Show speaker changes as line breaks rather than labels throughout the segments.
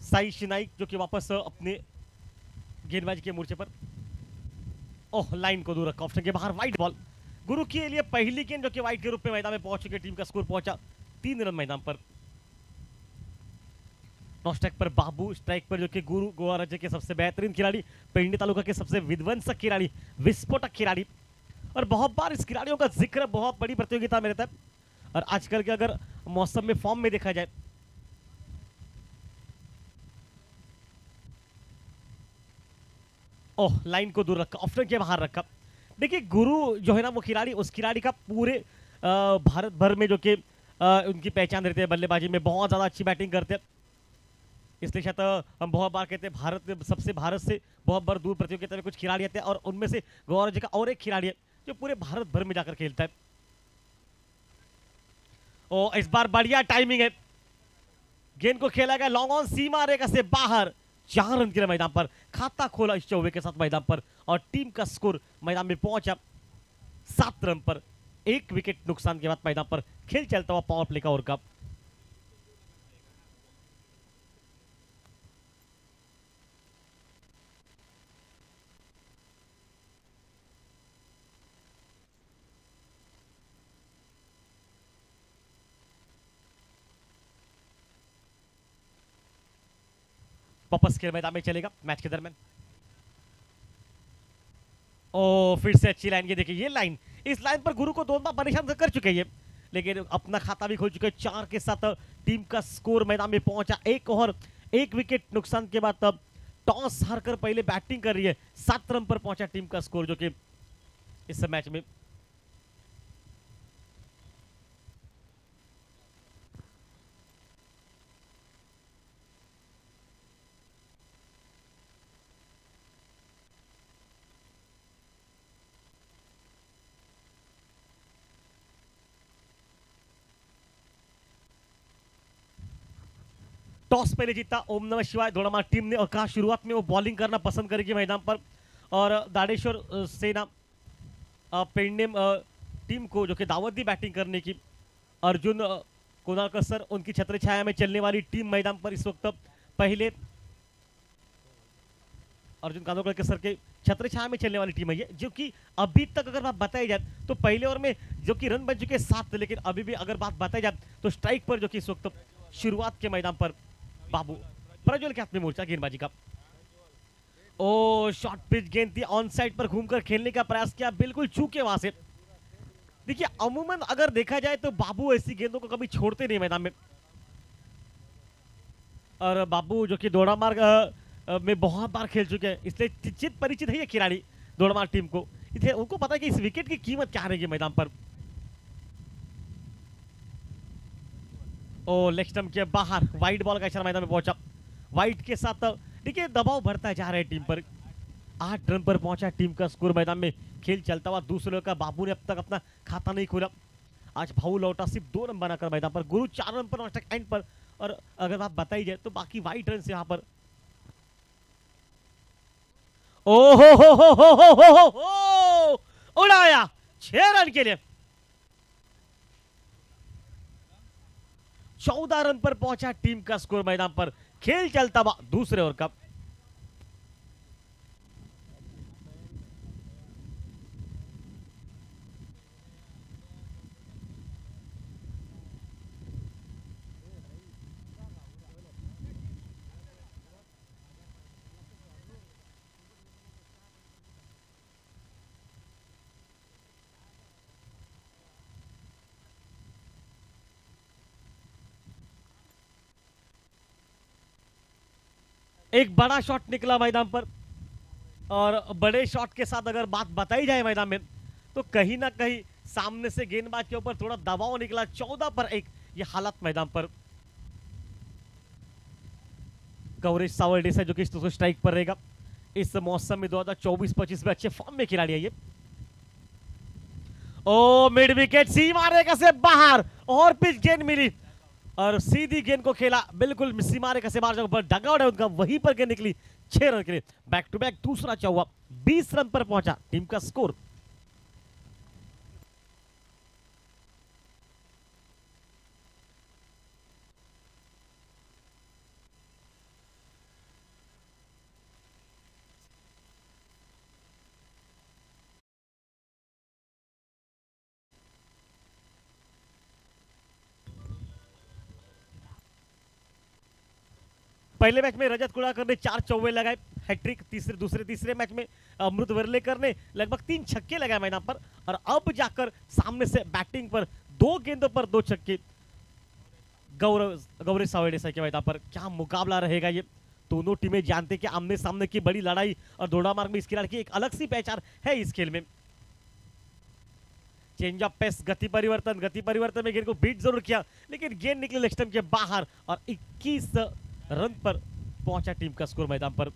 साई नाइक जो कि वापस अपने गेंदबाजी के मोर्चे पर। ओह, लाइन को दूर रखा, ऑप्शन के बाहर, वाइट बॉल। गुरु के लिए पहली गेंद जो कि वाइट के रूप में मैदान में पहुंच चुकी टीम का स्कोर पहुंचा 3 रन मैदान पर। स्ट्राइक पर बाबू, स्ट्राइक पर जो कि गुरु गोवा राज्य के सबसे बेहतरीन खिलाड़ी, पेंडी तालुका के सबसे विध्वंसक खिलाड़ी, विस्फोटक खिलाड़ी। और बहुत बार इस खिलाड़ियों का जिक्र बहुत बड़ी प्रतियोगिता में रहता है। और आजकल के अगर मौसम में फॉर्म में देखा जाए, ओह, लाइन को दूर रखा, ऑप्शन के बाहर रखा। देखिए, गुरु जो है ना वो खिलाड़ी, उस खिलाड़ी का पूरे भारत भर में जो कि उनकी पहचान रहती है, बल्लेबाजी में बहुत ज्यादा अच्छी बैटिंग करते हैं। इसलिए शायद हम बहुत बार कहते हैं भारत से बहुत बार दूर प्रतियोगिता में कुछ खिलाड़ी आते हैं, और उनमें से गौरव जी का और एक खिलाड़ी है जो पूरे भारत भर में जाकर खेलता है। और इस बार बढ़िया टाइमिंग है, गेंद को खेला गया लॉन्ग ऑन, सीमा रेखा से बाहर। 4 रन के मैदान पर खाता खोला इस चौबे के साथ मैदान पर, और टीम का स्कोर मैदान में पहुंचा 7 रन पर। 1 विकेट नुकसान के बाद मैदान पर खेल चलता हुआ पावर प्ले का ओवर का। वापस खेल मैदान में चलेगा मैच के दरमियान। ओ, फिर से अच्छी लाइन, ये देखिए ये लाइन, इस लाइन पर गुरु को 2 बार परेशान कर चुके हैं, लेकिन अपना खाता भी खोल चुके हैं। 4 के साथ टीम का स्कोर मैदान में पहुंचा 1 ओवर 1 विकेट नुकसान के बाद तब टॉस हारकर पहले बैटिंग कर रही है। 7 रन पर पहुंचा टीम का स्कोर, जो कि इस मैच में टॉस पहले जीता ओम नमः शिवाय दोड़ामार टीम ने, और कहा शुरुआत में वो बॉलिंग करना पसंद करेगी मैदान पर। और दाड़ेश्वर सेना पेंडेम टीम को जो कि दावत दी बैटिंग करने की। अर्जुन कोनारकर सर, उनकी छत्र छाया में चलने वाली टीम मैदान पर इस वक्त पहले, अर्जुन कांदोकर के सर के छत्र छाया में चलने वाली टीम है ये, जो कि अभी तक अगर बात बताई जाए तो पहले ओवर में जो कि रन बन चुके 7, लेकिन अभी भी अगर बात बताई जाए तो स्ट्राइक पर जो कि इस वक्त शुरुआत के मैदान पर बाबू, प्रज्वल के हाथ में मोर्चा गेंदबाजी का। ओ, शॉर्ट पिच गेंद थी, ऑन साइड पर घूमकर खेलने का प्रयास किया, बिल्कुल चूके वहां से। देखिए, अमूमन अगर देखा जाए तो बाबू ऐसी गेंदों को कभी छोड़ते नहीं मैदान में, और बाबू जो कि दौड़ा मार्ग में बहुत बार खेल चुके हैं, इसलिए चित परिचित है ये खिलाड़ी दौड़ा मार्ग टीम को, इसलिए उनको पता है कि इस विकेट की कीमत क्या रहेगी मैदान पर। ओ, लेग स्टंप के बाहर, वाइट बॉल का इशारा मैदान में पहुंचा। वाइट के साथ देखिए दबाव बढ़ता जा रहा है टीम पर। 8 रन पर पहुंचा टीम का स्कोर मैदान में, खेल चलता हुआ दूसरे का। बाबू ने अब तक अपना खाता नहीं खोला, आज भाऊ लौटा सिर्फ 2 रन बनाकर मैदान पर। गुरु 4 रन पर एंड पर, और अगर बात बताई जाए तो बाकी वाइट रन से यहां पर ओ हो उड़ाया 6 रन के लिए। 14 रन पर पहुंचा टीम का स्कोर मैदान पर, खेल चलता हुआ दूसरे ओवर का। एक बड़ा शॉट निकला मैदान पर, और बड़े शॉट के साथ अगर बात बताई जाए मैदान में तो कहीं ना कहीं सामने से गेंदबाज के ऊपर थोड़ा दबाव निकला। 14 पर 1 ये हालत मैदान पर। कवरेज सावर्डे से जो कि स्ट्राइक पर रहेगा इस मौसम में 2024-25 में अच्छे फॉर्म में खिलाड़ी है ये। ओ, मिड विकेट, सीमा रेखा से बाहर, और पिच गेंद मिली और सीधी गेंद को खेला, बिल्कुल सीमा रेखा से बाहर, पर डगआउट है उनका, वहीं पर गेंद निकली। 6 रन के लिए बैक टू बैक दूसरा चौका। 20 रन पर पहुंचा टीम का स्कोर। पहले मैच में रजत कुड़ाकर ने 4 चौवे लगाए, हैट्रिक। तीसरे मैच में अमृत वर्लेकर ने लगभग 3 छक्के लगाए मैदान पर, और अब जाकर सामने से बैटिंग पर 2 गेंदों पर 2 छक्के गौरव सावड़े के मैदान पर। क्या मुकाबला रहेगा ये, दोनों टीमें जानते कि आमने सामने की बड़ी लड़ाई, और दोड़ामार्ग में इस खिलाड़ी की एक अलग सी पहचान है इस खेल में। चेंज ऑफ पेस, गति परिवर्तन में गेंद को बीट जरूर किया, लेकिन गेंद निकले लेग स्टंप के बाहर, और 21 रन पर पहुंचा टीम का स्कोर मैदान पर।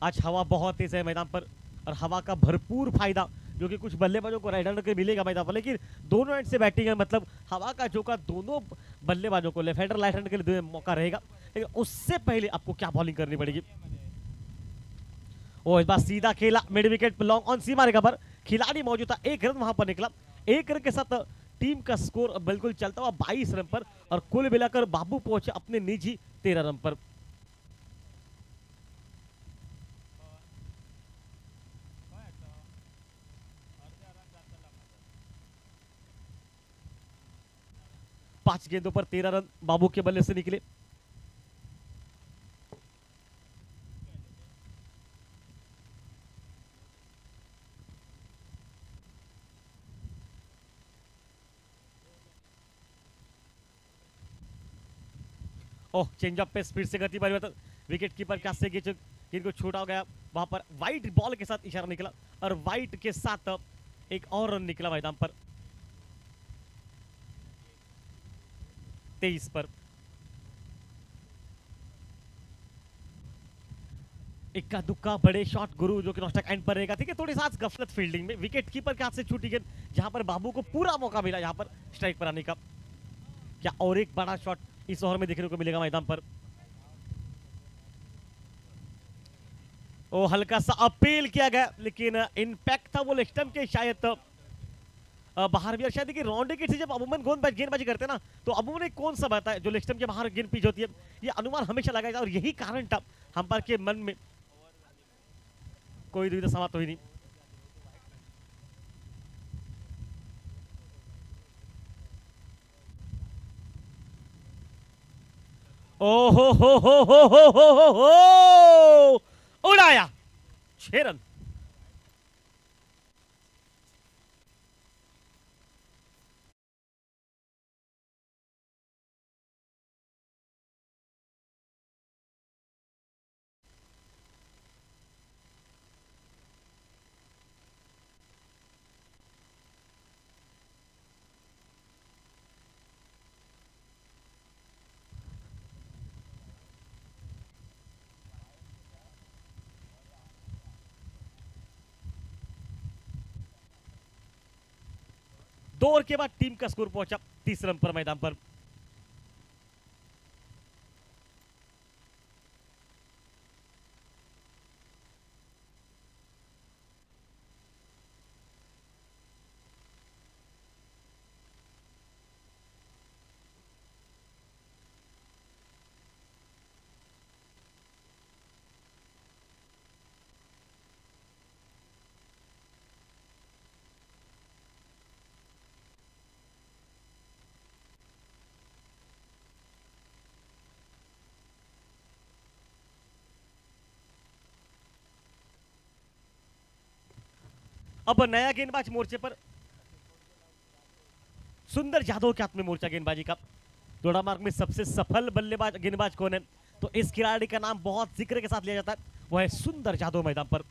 आज हवा बहुत तेज है मैदान पर, और हवा का भरपूर फायदा जो कि कुछ बल्लेबाजों को राइट हैंडर के मिलेगा मैदान पर, लेकिन दोनों एंड से बैटिंग है, मतलब हवा का झोंका दोनों बल्लेबाजों को, लेफ्ट हैंडर राइट हैंडर के लिए मौका रहेगा, लेकिन उससे पहले आपको क्या बॉलिंग करनी पड़ेगी। इस बार सीधा खेला, मिड विकेट लॉन्ग ऑन सीमा रेखा पर खिलाड़ी मौजूद था, 1 रन वहां पर निकला। 1 रन के साथ टीम का स्कोर बिल्कुल चलता हुआ 22 रन पर, और कुल मिलाकर बाबू पहुंचे अपने निजी 13 रन पर। पांच गेंदों पर 13 रन बाबू के बल्ले से निकले। चेंज ऑफ पेस, फिर से गति परिवर्तन, विकेट कीपर क्या से गेंद को छूटा गया, वहां पर वाइट बॉल के साथ इशारा निकला, और वाइट के साथ एक और रन निकला मैदान पर 23 पर। इक्का दुक्का बड़े शॉट गुरु जो कि नॉस्टक एंड पर रहेगा, ठीक है। थोड़ी साथ गफलत फील्डिंग में, विकेट कीपर के हाथ से छूटी गेंद, जहां पर बाबू को पूरा मौका मिला यहां पर स्ट्राइक पर आने का। क्या और एक बड़ा शॉट इस ओवर में देखने को मिलेगा मैदान पर। हल्का सा अपील किया गया, लेकिन इम्पैक्ट था वो लेग स्टंप के शायद बाहर भी। शायद देखिए राउंड के जब अमूमन गेंदबाजी करते हैं ना, तो अमूमन कौन सा बता है जो लेग स्टंप के बाहर गेंद पिच होती है, ये अनुमान हमेशा लगाया जाता है, और यही कारण था अंपायर के मन में। कोई दुविधा समाप्त हुई नहीं। हो उड़ाया, 6 रन। दो ओवर के बाद टीम का स्कोर पहुंचा 30 रन पर मैदान पर। अब नया गेंदबाज मोर्चे पर सुंदर जादव के हाथ में मोर्चा गेंदबाजी का। दोड़ामार्ग में सबसे सफल बल्लेबाज गेंदबाज कौन है, तो इस खिलाड़ी का नाम बहुत जिक्र के साथ लिया जाता है, वो है सुंदर जादव मैदान पर।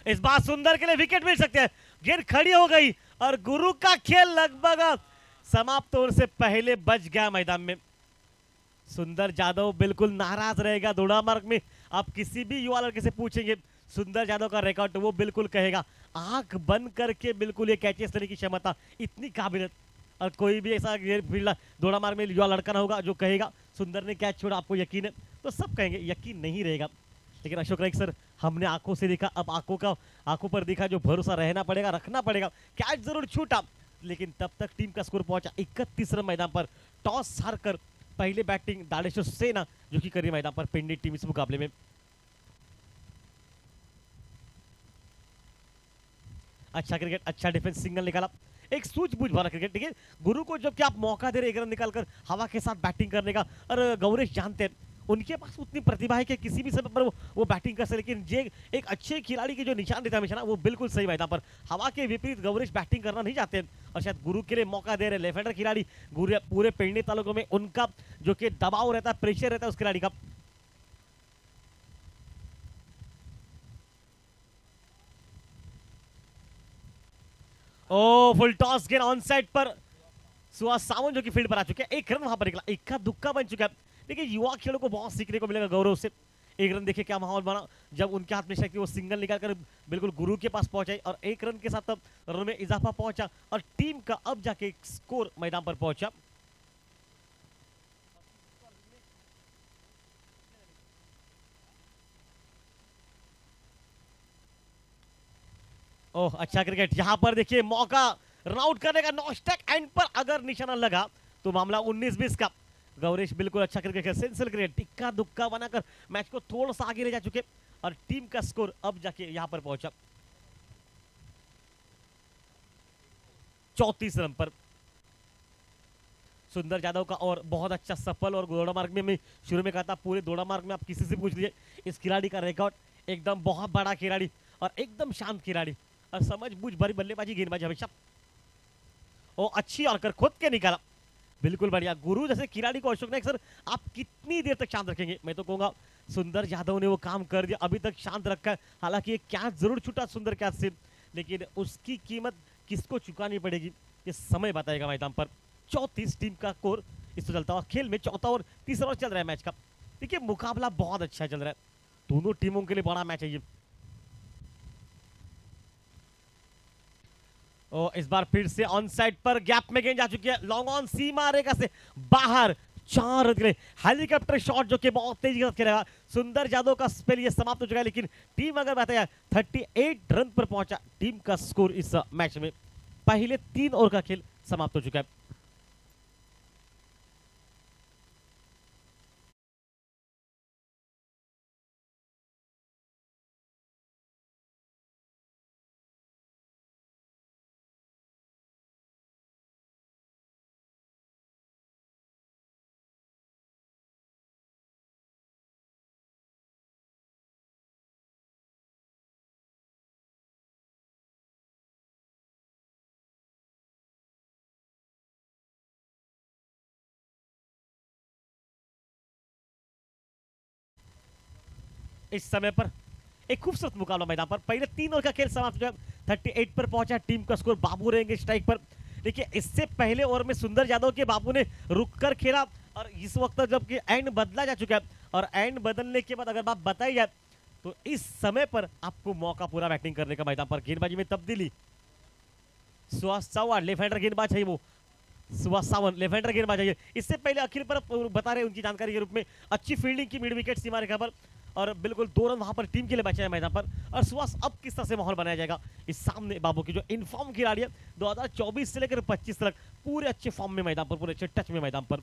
इस बार सुंदर के लिए विकेट मिल सकते हैं, गेंद खड़ी हो गई, और गुरु का खेल लगभग समाप्त होने से पहले बच गया मैदान में। सुंदर जादव बिल्कुल नाराज रहेगा। दोड़ामार्ग में आप किसी भी युवा लड़के से पूछेंगे सुंदर जादव का रिकॉर्ड, तो वो बिल्कुल कहेगा आंख बंद करके बिल्कुल ये कैचेस लेने की क्षमता, इतनी काबिलियत, और कोई भी ऐसा फील्डर दोड़ामार्ग में युवा लड़का ना होगा जो कहेगा सुंदर ने कैच छोड़ा, आपको यकीन है, तो सब कहेंगे यकीन नहीं रहेगा। लेकिन अशोक राइक सर, हमने आंखों से देखा, अब आंखों पर देखा, जो भरोसा रहना पड़ेगा, रखना पड़ेगा। कैच जरूर छूटा, लेकिन तब तक टीम का स्कोर पहुंचा 31 रन मैदान पर। टॉस हारकर पहले बैटिंग दाड़ेश्वर सेना जो कि करी मैदान पर पेंडेंट टीम इस मुकाबले में। अच्छा क्रिकेट, अच्छा डिफेंस, सिंगल निकाला, एक सूझबूझ भरा क्रिकेट। देखिए गुरु को जब कि आप मौका दे रहे एक रन निकालकर हवा के साथ बैटिंग करने का, और गौरेश जानते हैं उनके पास उतनी प्रतिभा है कि किसी भी समय पर वो बैटिंग कर सकते, लेकिन ये एक अच्छे खिलाड़ी की जो निशान देता है हमेशा ना, वो बिल्कुल सही मैदान पर हवा के विपरीत गौरेश बैटिंग करना नहीं चाहते, और शायद गुरु के लिए मौका दे रहे लेफ्ट हैंडर खिलाड़ी। पूरे पेड़ने तालुकों में उनका जो कि दबाव रहता है, प्रेशर रहता है उस खिलाड़ी का। ओ फुल टॉस गेंद ऑन साइड पर सुहास सावंत जो कि फील्ड पर आ चुके हैं, एक रन वहां पर निकला, इक्का दुक्का बन चुका है। देखिए युवा खिलाड़ियों को बहुत सीखने को मिलेगा गौरव से। एक रन देखिए क्या माहौल बना जब उनके हाथ में शक्ति, वो सिंगल निकालकर बिल्कुल गुरु के पास पहुंचाई, और एक रन के साथ तब रन में इजाफा पहुंचा और टीम का अब जाके स्कोर मैदान पर पहुंचा। ओह अच्छा क्रिकेट, यहां पर देखिए मौका रन आउट करने का, नॉस्टैक एंड पर अगर निशाना लगा तो मामला 19-20 का। गौरेश बिल्कुल अच्छा क्रिकेट है, सेंसिबल क्रिकेट, टिक्का दुक्का बनाकर मैच को थोड़ा सा आगे ले जा चुके, और टीम का स्कोर अब जाके यहां पर पहुंचा 34 रन पर। सुंदर यादव का और बहुत अच्छा सफल, और दौड़ा मार्ग में मैं शुरू में कहा था पूरे दौड़ा मार्ग में आप किसी से पूछ लीजिए इस खिलाड़ी का रिकॉर्ड, एकदम बहुत बड़ा खिलाड़ी और एकदम शांत खिलाड़ी, और समझ बूझ भरी बल्लेबाजी गेंदबाजी हमेशा। ओ अच्छी और कर खुद के निकाला, बिल्कुल बढ़िया। गुरु जैसे खिलाड़ी को अशोक नायक सर आप कितनी देर तक शांत रखेंगे? मैं तो कहूंगा सुंदर यादव ने वो काम कर दिया, अभी तक शांत रखा है। हालांकि एक कैच जरूर छूटा सुंदर कैच से, लेकिन उसकी कीमत किसको चुकानी पड़ेगी ये समय बताएगा मैदान पर। 34 टीम का स्कोर इस तो चलता हुआ खेल में चौथा और तीसरा ओवर चल रहा है मैच का। देखिए मुकाबला बहुत अच्छा चल रहा है, दोनों टीमों के लिए बड़ा मैच है ये। और इस बार फिर से ऑन साइड पर गैप में गेंद जा चुकी है, लॉन्ग ऑन सीमा रेखा से बाहर, 4 रन के लिए हेलीकॉप्टर शॉट जो कि बहुत तेजी के साथ खेलेगा। सुंदर यादव का स्पेल ये समाप्त हो चुका है, लेकिन टीम अगर बात है 38 रन पर पहुंचा टीम का स्कोर इस मैच में। पहले 3 ओवर का खेल समाप्त हो चुका है। इस समय पर एक खूबसूरत मुकाबला मैदान पर, पहले 3 ओवर का खेल समाप्त जो है 38 पर पहुंचा टीम का स्कोर। बाबू रहेंगे स्ट्राइक पर। देखिए इससे पहले ओवर में सुंदर यादव के बाबू ने रुककर खेला, और इस वक्त जबकि एंड बदला जा चुका है, और एंड बदलने के बाद अगर बात बताई जाए तो इस समय पर आपको मौका पूरा बैटिंग करने का मैदान पर। गेंदबाजी में तब्दीली, सुहास सावंत लेफ्ट हैंडर गेंदबाज है, वो सुहास सावंत लेफ्ट हैंडर गेंदबाज है। इससे पहले अखिल पर बता रहे उनकी जानकारी के रूप में अच्छी फील्डिंग की मिड विकेट सीमा रेखा पर, और बिल्कुल 2 रन वहां पर टीम के लिए बचे हैं मैदान पर। और सुहास अब किस तरह से माहौल बनाया जाएगा इस सामने बाबू की जो इनफॉर्म खिलाड़ी है 2024 से लेकर 25 तक पूरे अच्छे फॉर्म में मैदान पर, पूरे अच्छे टच में मैदान पर।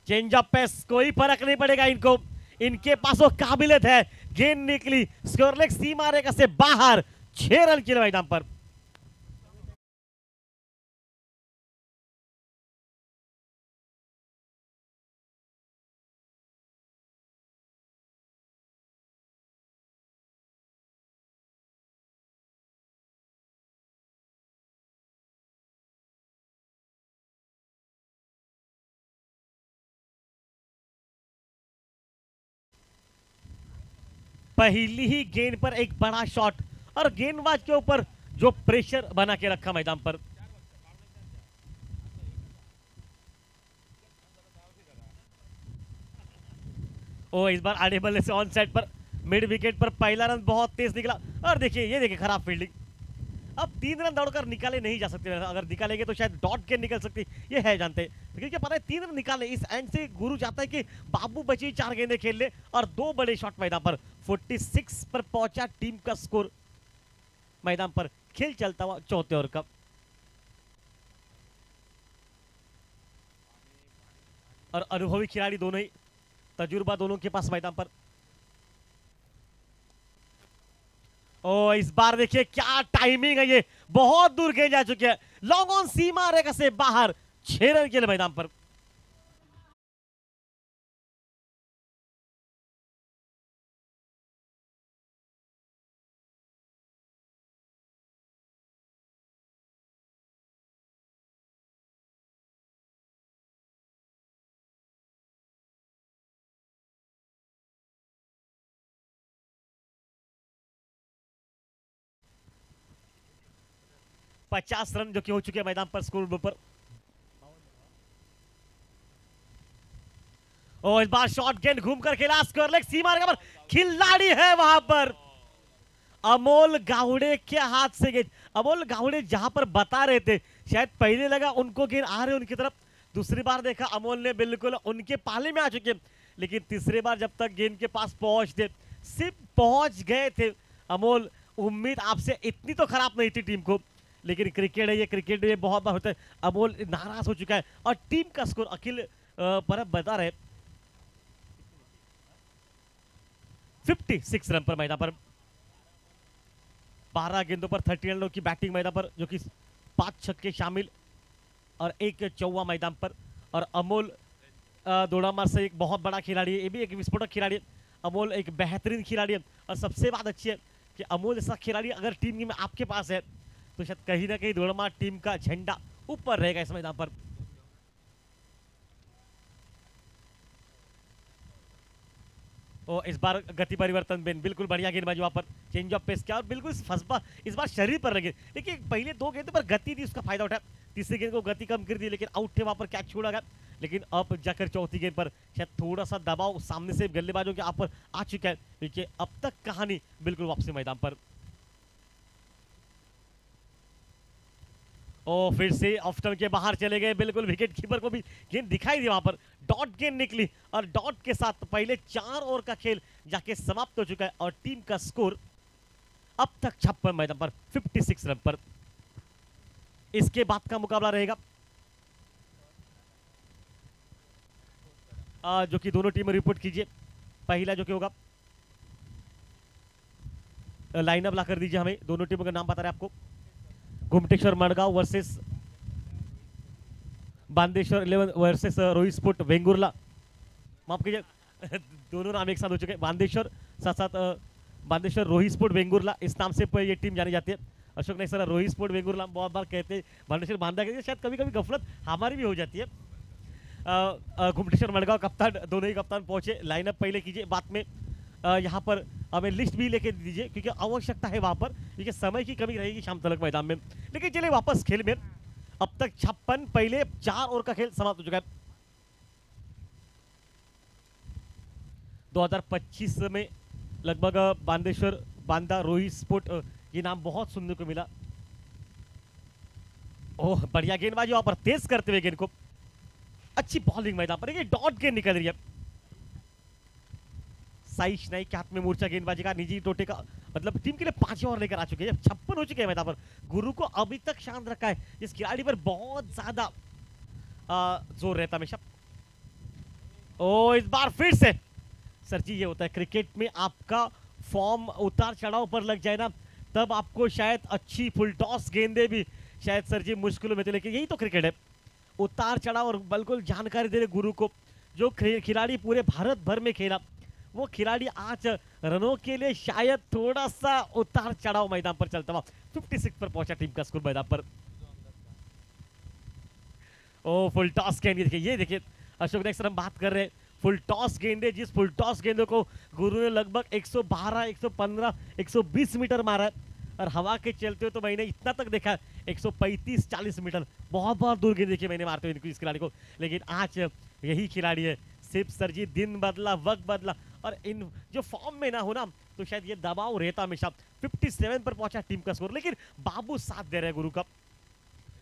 चेंज ऑफ पेस कोई फर्क नहीं पड़ेगा इनको, इनके पास वो काबिलियत है। गेंद निकली स्कोरलेग सीमा रेखा से बाहर, 6 रन के लिए मैदान पर। पहली ही गेंद पर एक बड़ा शॉट, और गेंदबाज के ऊपर जो प्रेशर बना के रखा मैदान पर। ओ इस बार आड़े बल्ले से ऑन साइड पर मिड विकेट पर पहला रन बहुत तेज निकला, और देखिए ये देखिए खराब फील्डिंग। अब 3 रन दौड़कर निकाले नहीं जा सकते, अगर निकालेंगे तो शायद डॉट के निकल सकती, ये है जानते। लेकिन क्या पता है 3 रन निकाले इस एंड से गुरु चाहता है कि बाबू बची 4 गेंदें खेल ले, और 2 बड़े शॉट मैदान पर। 46 पर पहुंचा टीम का स्कोर मैदान पर, खेल चलता हुआ चौथे ओवर का। और अनुभवी खिलाड़ी दोनों ही, तजुर्बा दोनों के पास मैदान पर। ओ इस बार देखिए क्या टाइमिंग है, ये बहुत दूर गेंद जा चुकी है, लॉन्ग ऑन सीमा रेखा से बाहर, 6 रन के लिए मैदान पर। पचास रन जो कि हो चुके हैं मैदान पर स्कोर बोर्ड पर। और इस बार शॉर्ट गेंद घूमकर खेला, स्क्वायर लेग सीमा रेखा पर, खिलाड़ी है वहां पर अमोल गावड़े के हाथ से गेंद। अमोल गावड़े जहां पर बता रहे थे, शायद पहले लगा उनको गेंद आ रहे उनकी तरफ, दूसरी बार देखा अमोल ने बिल्कुल उनके पाले में आ चुके, लेकिन तीसरी बार जब तक गेंद के पास पहुंचते, सिर्फ पहुंच गए थे अमोल। उम्मीद आपसे इतनी तो खराब नहीं थी टीम को, लेकिन क्रिकेट है ये, क्रिकेट में बहुत बार होता है। अमोल नाराज हो चुका है और टीम का स्कोर अखिल परब बता रहे 56 रन पर मैदान पर, 12 गेंदों पर 30 रनों की बैटिंग मैदान पर, जो कि 5 छक्के शामिल और 1 चौवा मैदान पर। और अमोल दोड़ामार से एक बहुत बड़ा खिलाड़ी है, ये भी एक विस्फोटक खिलाड़ी है। अमोल एक बेहतरीन खिलाड़ी है और सबसे बात अच्छी है कि अमोल जैसा खिलाड़ी अगर टीम में आपके पास है तो शायद कहीं ना कहीं दोड़ामार टीम का झंडा ऊपर रहेगा इस मैदान पर। और इस बार गति परिवर्तन बेन, बिल्कुल बढ़िया गेंदबाजी वहां पर, चेंज ऑफ पेस किया और बिल्कुल फसबा इस बार शरीर पर लगे। देखिए पहले 2 गेंद पर गति थी, उसका फायदा उठाया, तीसरी गेंद को गति कम कर दी, लेकिन आउट थे वहां पर, कैच छोड़ा गया। लेकिन अब जाकर चौथी गेंद पर शायद थोड़ा सा दबाव सामने से बल्लेबाजों के आप पर आ चुका है। देखिए अब तक कहानी बिल्कुल वापसी मैदान पर। और फिर से ऑफ टर्न के बाहर चले गए, बिल्कुल विकेट कीपर को भी गेंद दिखाई दी वहां पर, डॉट गेंद निकली और डॉट के साथ पहले 4 ओवर का खेल जाके समाप्त हो चुका है और टीम का स्कोर अब तक 56 मैदान पर 56 रन पर। इसके बाद का मुकाबला रहेगा जो कि दोनों टीमें रिपोर्ट कीजिए। पहला जो कि होगा, लाइनअप ला कर दीजिए हमें, दोनों टीमों का नाम बता रहे आपको। Ghumteshwar Madgaon versus Bandeshwar 11 versus Rohit sport Vengurla, माफ कीजिए दोनों नाम एक साथ हो चुके हैं, बांदेश्वर साथ साथ बांदेश्वर रोहित स्पोर्ट वेंगुर्ला, इस नाम से ये टीम जानी जाती है। अशोक नहीं सर, रोहित स्पोर्ट वेंगुर्ला बहुत बार कहते हैं, बांदेश्वर बांधा कहते हैं, शायद कभी कभी गफलत हमारी भी हो जाती है। घुमटेश्वर मडगांव कप्तान, दोनों ही कप्तान पहुंचे, लाइनअप पहले कीजिए, बाद में यहाँ पर हमें लिस्ट भी लेके दीजिए क्योंकि आवश्यकता है वहां पर, क्योंकि समय की कमी रहेगी शाम तक मैदान में। लेकिन चलिए वापस खेल में, अब तक 56, पहले 4 ओवर का खेल समाप्त हो चुका है। 2025 में लगभग बांदेश्वर बांदा रोहित स्पोर्ट ये नाम बहुत सुनने को मिला। ओह बढ़िया गेंदबाजी वहां पर, तेज करते हुए गेंद को, अच्छी बॉलिंग मैदान पर, डॉट गेंद निकल रही है। साइश नाइक के हाथ में मोर्चा गेंदबाजी का, निजी टोटे का, मतलब टीम के लिए 5 ओवर लेकर आ चुके हैं, 56 हो चुके हैं मैदान पर। गुरु को अभी तक शांत रखा है, इस खिलाड़ी पर बहुत ज्यादा जोर रहता हमेशा। ओ इस बार फिर से सर जी, ये होता है क्रिकेट में, आपका फॉर्म उतार चढ़ाव पर लग जाए ना, तब आपको शायद अच्छी फुल टॉस गेंदे भी शायद सर जी मुश्किलों में थे, लेकिन यही तो क्रिकेट है, उतार चढ़ाव। और बिल्कुल जानकारी दे रहे गुरु को, जो खिलाड़ी पूरे भारत भर में खेला, वो खिलाड़ी आज रनों के लिए शायद थोड़ा सा उतार चढ़ाव मैदान पर चलता हुआ 56 पर पहुंचा टीम का स्कोर मैदान पर। ओ फुल टॉस गेंद, देखिए ये देखिए अशोक नेक्स्ट हम बात कर रहे हैं, फुल टॉस गेंदे, जिस फुल टॉस गेंदों को गुरु ने लगभग 112, 115, 120 मीटर मारा है, और हवा के चलते हुए तो मैंने इतना तक देखा है 135, 40 मीटर, बहुत बहुत दूर गेंद देखी मैंने मारते हुए इस खिलाड़ी को। लेकिन आज यही खिलाड़ी है, सिर्फ सर जी दिन बदला, वक्त बदला, और इन जो फॉर्म में ना हो ना, तो शायद ये दबाव रहता हमेशा। 57 पर पहुंचा टीम का स्कोर, लेकिन बाबू साथ दे रहे हैं गुरु का,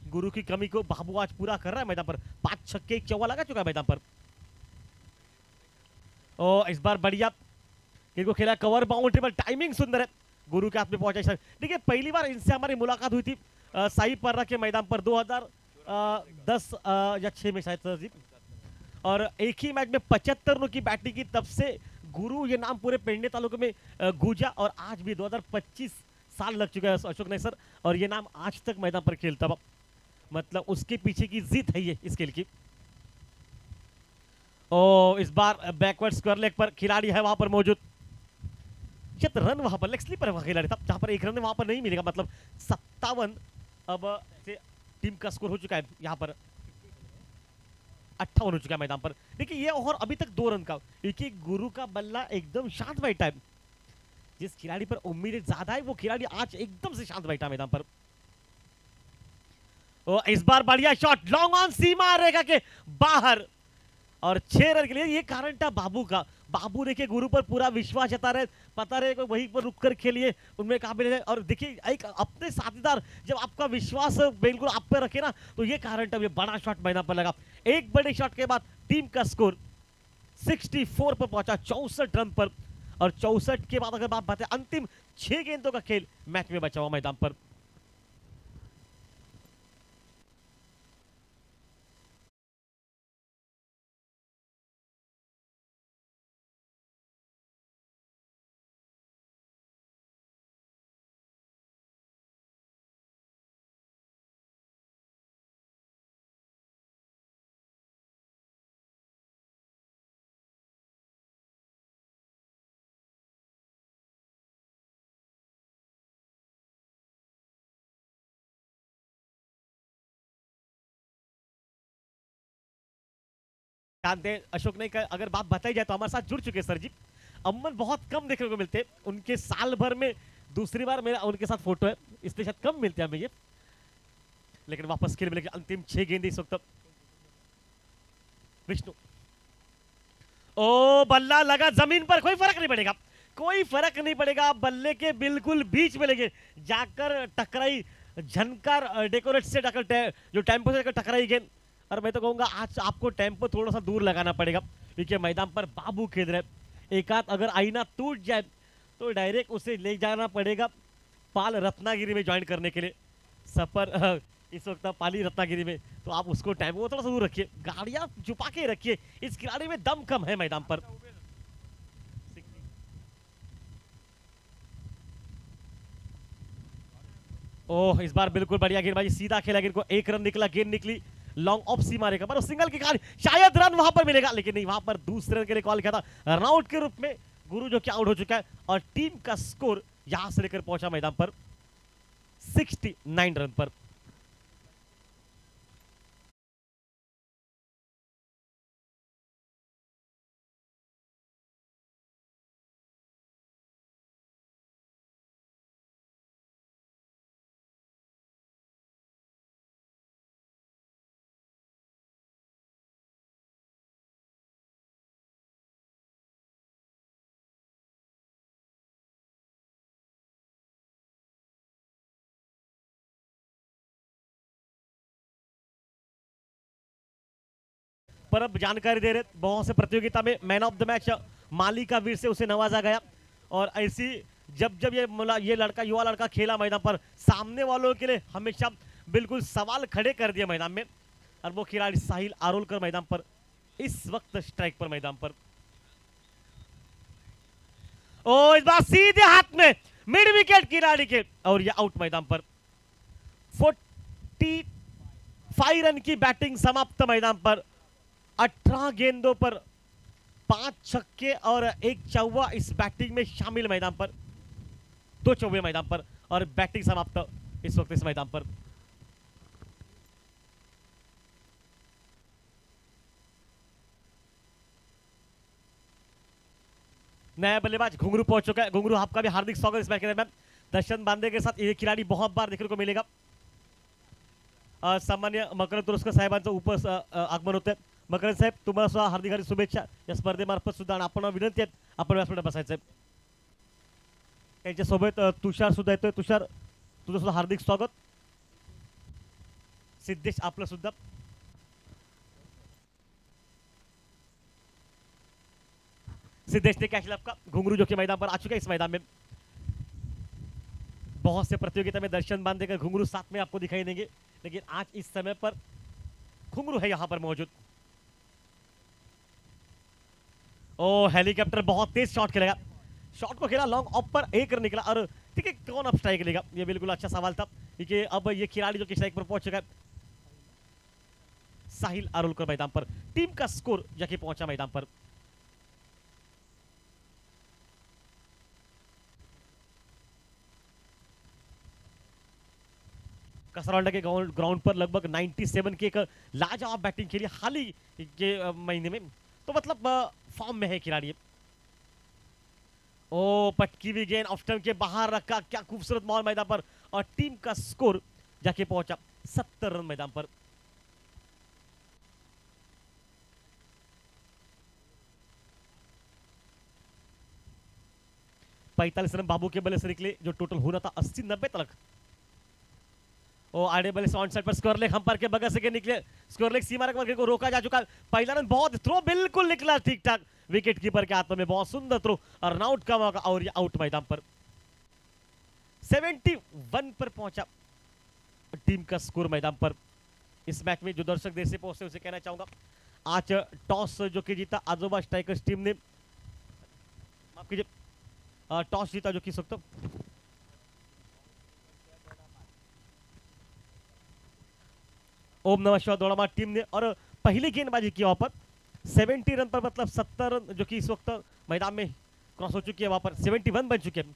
गुरु की कमी को बाबू आज पूरा कर रहा है मैदान पर, 5 छक्के 1 चौका लगा चुका है मैदान पर। और इस बार बढ़िया इनको खेला, कवर बाउंड्री पर, टाइमिंग सुंदर है, गुरु के हाथ में पहुंचा। देखिए पहली बार इनसे हमारी मुलाकात हुई थी साई पर्रा के मैदान पर 2010 या 6 में शायद सर जी, और एक ही मैच में 75 रनों की बैटिंग की, तब से गुरु ये नाम पूरे पेंडे तालुके में गूंजा, और आज भी 2025 साल लग चुका है अशोक नाइक सर, और ये नाम आज तक मैदान पर खेलता हुआ, मतलब उसके पीछे की जीत है ये इस खेल की। ओ इस बार बैकवर्ड स्क्वायर लेग पर खिलाड़ी है वहां पर मौजूद, शायद रन वहां पर लेग स्लिप पर खिलाड़ी था जहां पर एक रन वहां पर नहीं मिलेगा, मतलब 57 अब से टीम का स्कोर हो चुका है यहाँ पर 58 हो चुका है मैदान पर। देखिए ये ओवर अभी तक 2 रन का, क्योंकि गुरु का बल्ला एकदम शांत बैठा है, जिस खिलाड़ी पर उम्मीदें ज्यादा है वो खिलाड़ी आज एकदम से शांत बैठा मैदान पर। ओ इस बार बढ़िया शॉट लॉन्ग ऑन सीमा रेखा के बाहर, और 6 रन के लिए। ये कारण था बाबू का, बाबू देखिए गुरु पर पूरा विश्वास जता रहे, पता रहे वहीं पर रुक कर खेलिए, उनमें काबिल है। और देखिए एक अपने साथीदार जब आपका विश्वास बिल्कुल आप पे रखे ना, तो ये कारण था, ये बड़ा शॉट मैदान पर लगा। एक बड़े शॉट के बाद टीम का स्कोर 64 पर पहुंचा, 64 रन पर। और 64 के बाद अगर बात बात है अंतिम 6 गेंदों का खेल मैच में बचा हुआ मैदान पर। जानते हैं अशोक ने अगर बात बताई जाए तो हमारे साथ जुड़ चुके हैं सर जी, अमन बहुत कम देखने को मिलते, उनके साल भर में दूसरी बार मेरा उनके साथ फोटो है, इसलिए शायद कम मिलते हैं हमें ये, लेकिन वापस खेल मिलेगी अंतिम 6 गेंद इस वक्त। विष्णु ओ बल्ला लगा जमीन पर, कोई फर्क नहीं पड़ेगा, कोई फर्क नहीं पड़ेगा, बल्ले के बिल्कुल बीच में लेके जाकर टकराई, झनकार डेकोरेट से टक्कर जो टेम्पो से टकराई गेंद। और मैं तो कहूंगा आज आपको टेम्पो थोड़ा सा दूर लगाना पड़ेगा, क्योंकि मैदान पर बाबू खेल रहे, एक आध अगर आईना टूट जाए तो डायरेक्ट उसे ले जाना पड़ेगा पाल रत्नागिरी में ज्वाइन करने के लिए सफर इस वक्त पाली रत्नागिरी में, तो आप उसको टाइम वो थोड़ा सा दूर रखिए, गाड़ियां छुपा के रखिए, इस खिलाड़ी में दम कम है मैदान पर। ओह इस बार बिल्कुल बढ़िया गेंदबाजी, सीधा खेला गेंद को, 1 रन निकला, गेंद निकली लॉन्ग ऑफ सीमा रेखा पर, सिंगल के कारण शायद रन वहां पर मिलेगा, लेकिन नहीं, वहां पर दूसरे रन के लिए कॉल किया था, रन आउट के रूप में गुरु जो कि आउट हो चुका है। और टीम का स्कोर यहां से लेकर पहुंचा मैदान पर 69 रन पर। पर अब जानकारी दे रहे, बहुत से प्रतियोगिता में मैन ऑफ द मैच माली का वीर से उसे नवाजा गया, और ऐसी जब जब ये लड़का युवा लड़का खेला मैदान पर, सामने वालों के लिए हमेशा बिल्कुल सवाल खड़े कर दिए मैदान में। और वो खिलाड़ी साहिल आरोलकर मैदान पर इस वक्त स्ट्राइक पर मैदान पर। ओ इस बार सीधे हाथ में मिड विकेट खिलाड़ी के, और ये आउट मैदान पर। 45 रन की बैटिंग समाप्त मैदान पर, 18 गेंदों पर 5 छक्के और 1 चौवा इस बैटिंग में शामिल मैदान पर, 2 चौवे मैदान पर, और बैटिंग समाप्त इस वक्त इस मैदान पर। नया बल्लेबाज घुंगरू पहुंच चुका है, घुंगरू आपका भी हार्दिक स्वागत इस मैच के दरमियान। दर्शन बांदे के साथ ये खिलाड़ी बहुत बार देखने को मिलेगा, सामान्य मकर तुरस्कर साहेबांचं आगमन होतं। मकर साहेब तुम्हाला सुद्धा हार्दिक हार्दिक शुभेच्छा या स्पर्धेमार्फत सुद्धा, आपण विनंती आहे आपण व्यासपीठात बसायचं। त्यांच्यासोबत तुषार सुद्धा येतोय, तुषार तुझं सुद्धा हार्दिक स्वागत। सिद्धेश आपलं सुद्धा, सिद्धेश ने कैच आपका, घुंगरू जो कि मैदान पर आ चुका है इस मैदान में। बहुत से प्रतियोगिता में दर्शन बांधेकर घुंगरू साथ में आपको दिखाई देंगे, लेकिन आज इस समय पर घुंगरू है यहां पर मौजूद। ओ हेलीकॉप्टर बहुत तेज शॉट खेलेगा, शॉट को खेला लॉन्ग ऑफ पर, 1 रन निकला, और ठीक है, कौन अब स्ट्राइक लेगा, ये बिल्कुल अच्छा सवाल था, क्योंकि अब ये खिलाड़ी जो कि स्ट्राइक पर पहुंच चुका है, साहिल आरोलकर मैदान पर। टीम का स्कोर जाके पहुंचा मैदान पर। कसरौंडा के ग्राउंड पर लगभग 97 की एक लाजवाब बैटिंग खेली हाल ही के महीने में, तो मतलब फॉर्म में है खिलाड़ी। ओ पटकी भी गेंद ऑफ स्टंप के बाहर रखा, क्या खूबसूरत माहौल मैदान पर, और टीम का स्कोर जाके पहुंचा 70 रन मैदान पर। पैंतालीस रन बाबू के बल्ले से निकले, जो टोटल होना था 80-90 तक। ओ आड़े बल्ले से ऑन साइड पर स्कोर लेग हंपर के बगल से निकले, स्कोर लेग सीमा रेखा को रोका जा चुका है। पहला रन बहुत, थ्रो बिल्कुल निकला ठीक ठाक, विकेट कीपर के हाथों में बहुत सुंदर थ्रो, और रन आउट का मौका, और ये आउट मैदान पर। 71 पर पहुंचा टीम का स्कोर मैदान पर। इस मैच में जो दर्शक देर से पहुंचे उसे कहना चाहूंगा, आज टॉस जो कि जीता आजोबा स्ट्राइकर्स टीम ने, माफ कीजिए, टॉस जीता जो कि इस वक्त ओम नमः शिवाय दौड़ामा टीम ने, और पहली गेंदबाजी की वहां पर 70 रन पर, मतलब 70 रन जो कि इस वक्त मैदान में क्रॉस हो चुकी है, वहां पर 71 बन चुके हैं।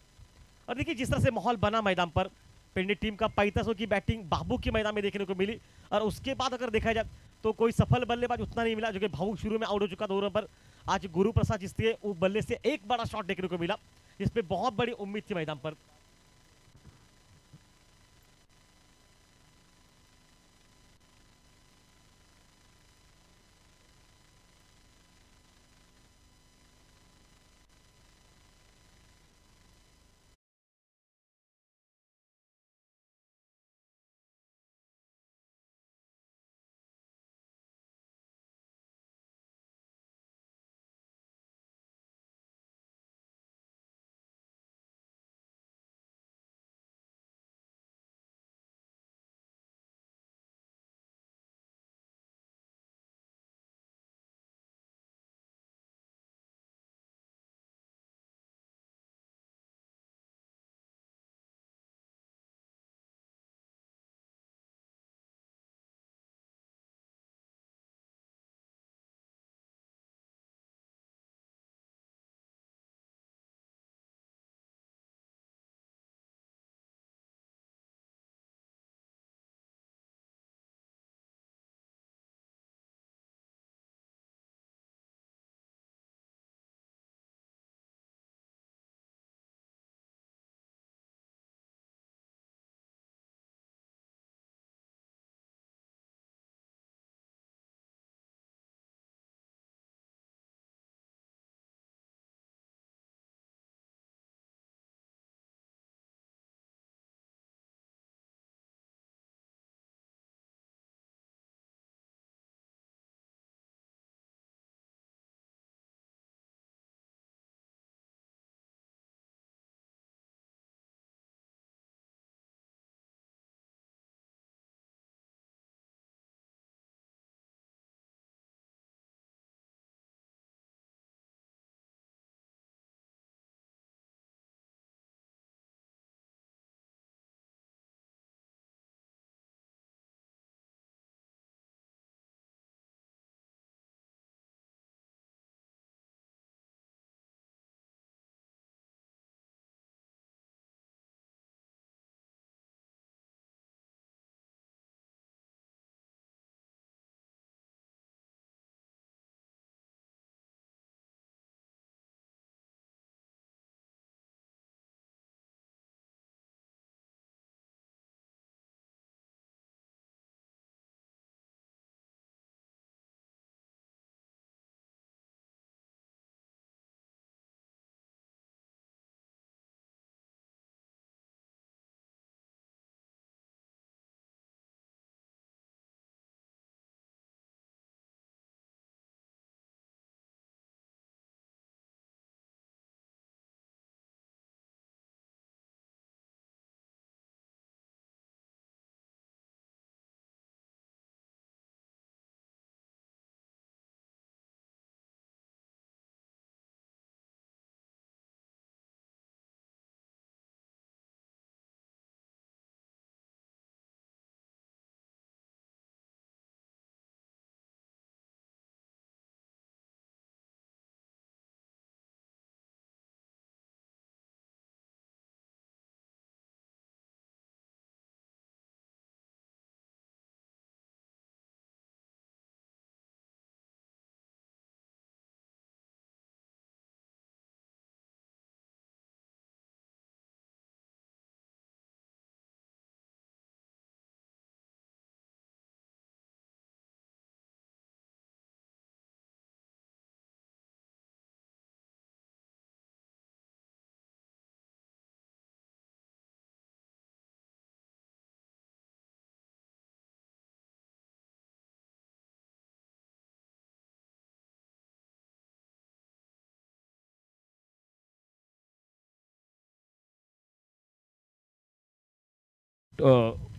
और देखिए जिस तरह से माहौल बना मैदान पर, पिंडी टीम का 45 की बैटिंग बाबू की मैदान में देखने को मिली, और उसके बाद अगर देखा जाए तो कोई सफल बल्लेबाज उतना नहीं मिला, जो कि भावुक शुरू में आउट हो चुका 2 रन पर। आज गुरु प्रसाद जिसके बल्ले से एक बड़ा शॉट देखने को मिला, जिसपे बहुत बड़ी उम्मीद थी मैदान पर।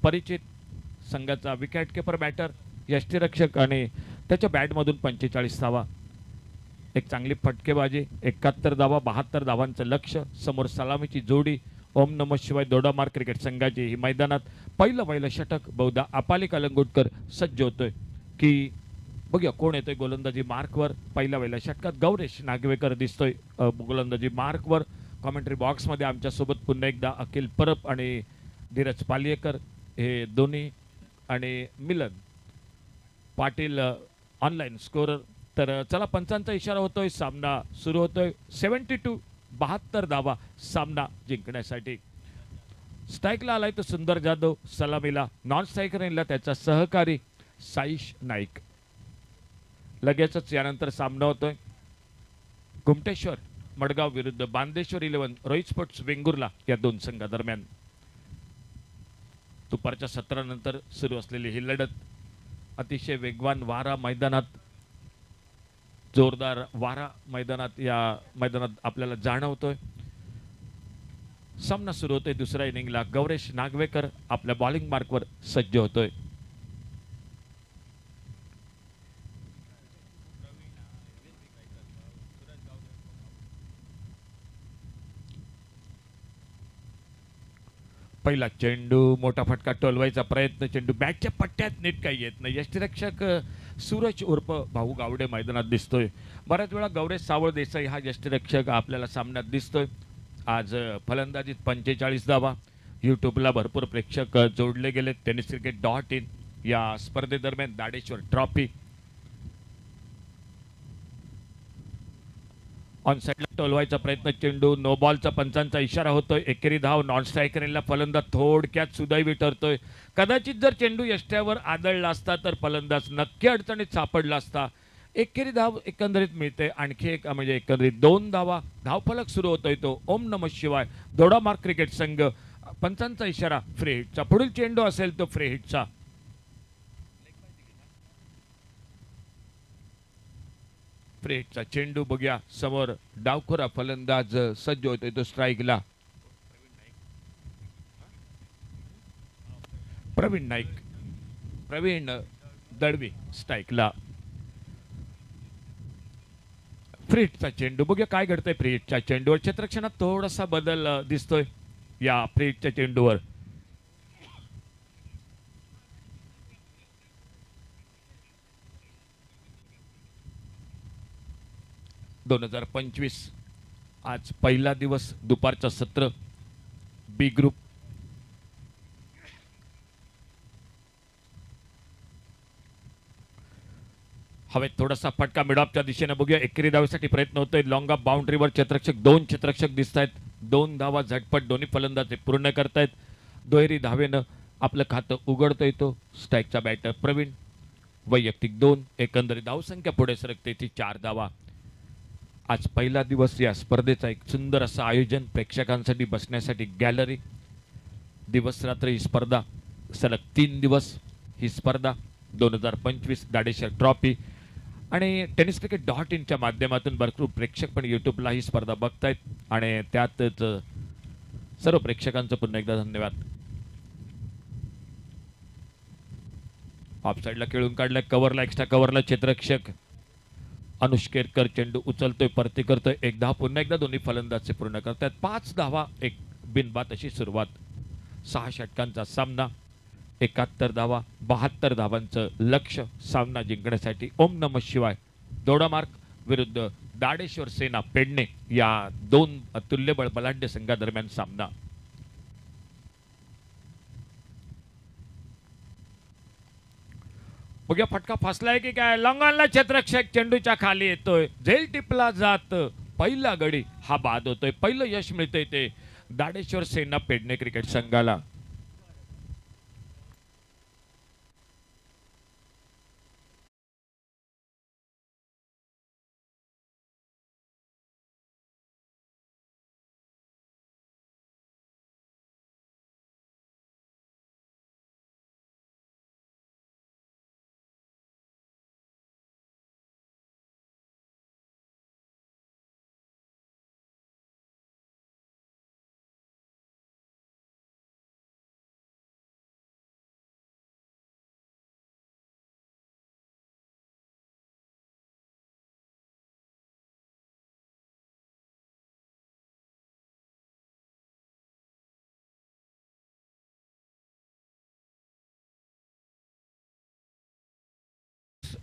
परिचित संघाचा विकेट किपर बॅटर यष्टीरक्षक आणि त्याच्या बॅटमधून 45 धावा. एक चांगली फटकेबाजी, 71 धावा, 72 धावांचं लक्ष. समोर सलामीची जोडी ओम नमः शिवाय दोडामार क्रिकेट संघाची ही मैदानात पहिलं षटक. बहुधा अपाली कलंगुटकर सज्ज होतोय की बघूया कोण येतोय गोलंदाजी मार्कवर. पहिल्या षटकात गौरेश नागवेकर दिसतोय गोलंदाजी मार्कवर. कॉमेंट्री बॉक्समध्ये आमच्यासोबत पुन्हा एकदा अखिल परब आणि धीरज पालियेकर हे दोन्ही आणि मिलन पाटील ऑनलाईन स्कोरर. तर चला पंचांचा इशारा होतोय, सामना सुरू होतोय. 72 धावा सामना जिंकण्यासाठी. स्ट्राईकला आलाय तो सुंदर जाधव, सलामीला नॉन स्ट्रायकरला त्याचा सहकारी साईश नाईक. लगेचच यानंतर सामना होतोय कुमटेश्वर मडगाव विरुद्ध बांदेश्वर 11 रोहित स्पोर्ट्स वेंगुर्ला या दोन संघादरम्यान. दुपारच्या 17 नंतर सुरू असलेली ही लढत. अतिशय वेगवान वारा मैदानात, जोरदार वारा मैदानात, या मैदानात आपल्याला जाणवतोय. सामना सुरू होतोय. दुसऱ्या इनिंगला गौरेश नागवेकर आपल्या बॉलिंग मार्कवर सज्ज होतोय. पहिला चेंडू, मोठा फटका टोलवायचा प्रयत्न, चेंडू बॅटच्या पट्ट्यात नीट काही येत नाही. यष्टीरक्षक सूरज उर्फ भाऊ गावडे मैदानात दिसतोय. बऱ्याच वेळा गौरेश सावळ देसाई हा यष्टीरक्षक आपल्याला सामन्यात दिसतोय. आज फलंदाजीत 45 धावा. यूट्यूबला भरपूर प्रेक्षक जोडले गेले. टेनिस क्रिकेट .in या स्पर्धेदरम्यान दाडेश्वर ट्रॉफी. ऑन साईडला टोलवायचा प्रयत्न, चेंडू नो बॉलचा पंचांचा इशारा होतोय. एकेरी धाव. नॉन स्ट्रायकरला फलंदाज थोडक्यात सुदैवी ठरतोय. कदाचित जर चेंडू यष्ट्यावर आदळला असता तर फलंदाज नक्की अडचणीत सापडला असता. एकेरी धाव एकंदरीत मिळते. आणखी एक म्हणजे एकंदरीत 2 धावा. धावफलक सुरू होतोय तो ओम नमः शिवाय दोडामार क्रिकेट संघ. पंचांचा इशारा फ्री हिटचा. पुढील चेंडू असेल तो फ्री हिटचा. फ्री हिटचा चेंडू बघूया. समोर डावखोरा फलंदाज सज्ज होतोय तो स्ट्राईकला. प्रवीण दळवी स्ट्राईकला. फ्री हिटचा चेंडू बघूया काय घडतंय फ्री हिटच्या चेंडूवर. क्षेत्ररक्षणात थोडासा बदल दिसतोय या फ्री हिटच्या चेंडूवर. 2025 आज पहिला दिवस. दुपारचा सत्र. बी ग्रुप. हवेत थोडासा फटका मिडॉपच्या दिशेने बघूया. एकेरी धावेसाठी प्रयत्न होतोय. लॉंग ऑफ बाउंड्रीवर क्षेत्ररक्षक 2 क्षेत्ररक्षक दिसत आहेत. 2 धावा झटपट दोन्ही फलंदाज पूर्ण करतायत. दुहेरी धावेनं आपलं खातं उघडतोय तो स्ट्राईकचा बॅटर प्रवीण. वैयक्तिक 2. एकंदरीत धावसंख्या पुढे सरकते ती 4 धावा. आज पहिला दिवस. या स्पर्धेचा एक सुंदर असं आयोजन. प्रेक्षकांसाठी बसण्यासाठी गॅलरी. दिवस रात्र ही स्पर्धा. सलग 3 दिवस ही स्पर्धा. 2025 दाडेश्वर ट्रॉफी आणि टेनिस क्रिकेट .in च्या माध्यमातून भरपूर प्रेक्षक पण यूट्यूबला ही स्पर्धा बघतायत आणि त्यातच सर्व प्रेक्षकांचं पुन्हा एकदा धन्यवाद. ऑफ साईडला खेळून काढलाय. कव्हरला एक्स्ट्रा कव्हरला क्षेत्ररक्षक अनुष केरकर चेंडू उचलतोय, परती करतोय. एक धाव पुन्हा एकदा दोन्ही फलंदाज पूर्ण करतात. 5 धावा एक बिनबाद अशी सुरुवात. 6 षटकांचा सामना. 71 धावा, 72 धावांचं लक्ष. सामना जिंकण्यासाठी ओम नमः शिवाय दोडामार्क विरुद्ध दाडेश्वर सेना पेडणे या 2 तुल्यबळ बलाढ्य संघादरम्यान सामना. बघूया फटका फसलाय की काय. लॉंगॉनला क्षेत्ररक्षक चेंडूच्या खाली येतोय. झेल टिपला जात. पहिला गडी हा बाद होतोय. पहिलं यश मिळतंय ते दाडेश्वर सेना पेडणे क्रिकेट संघाला.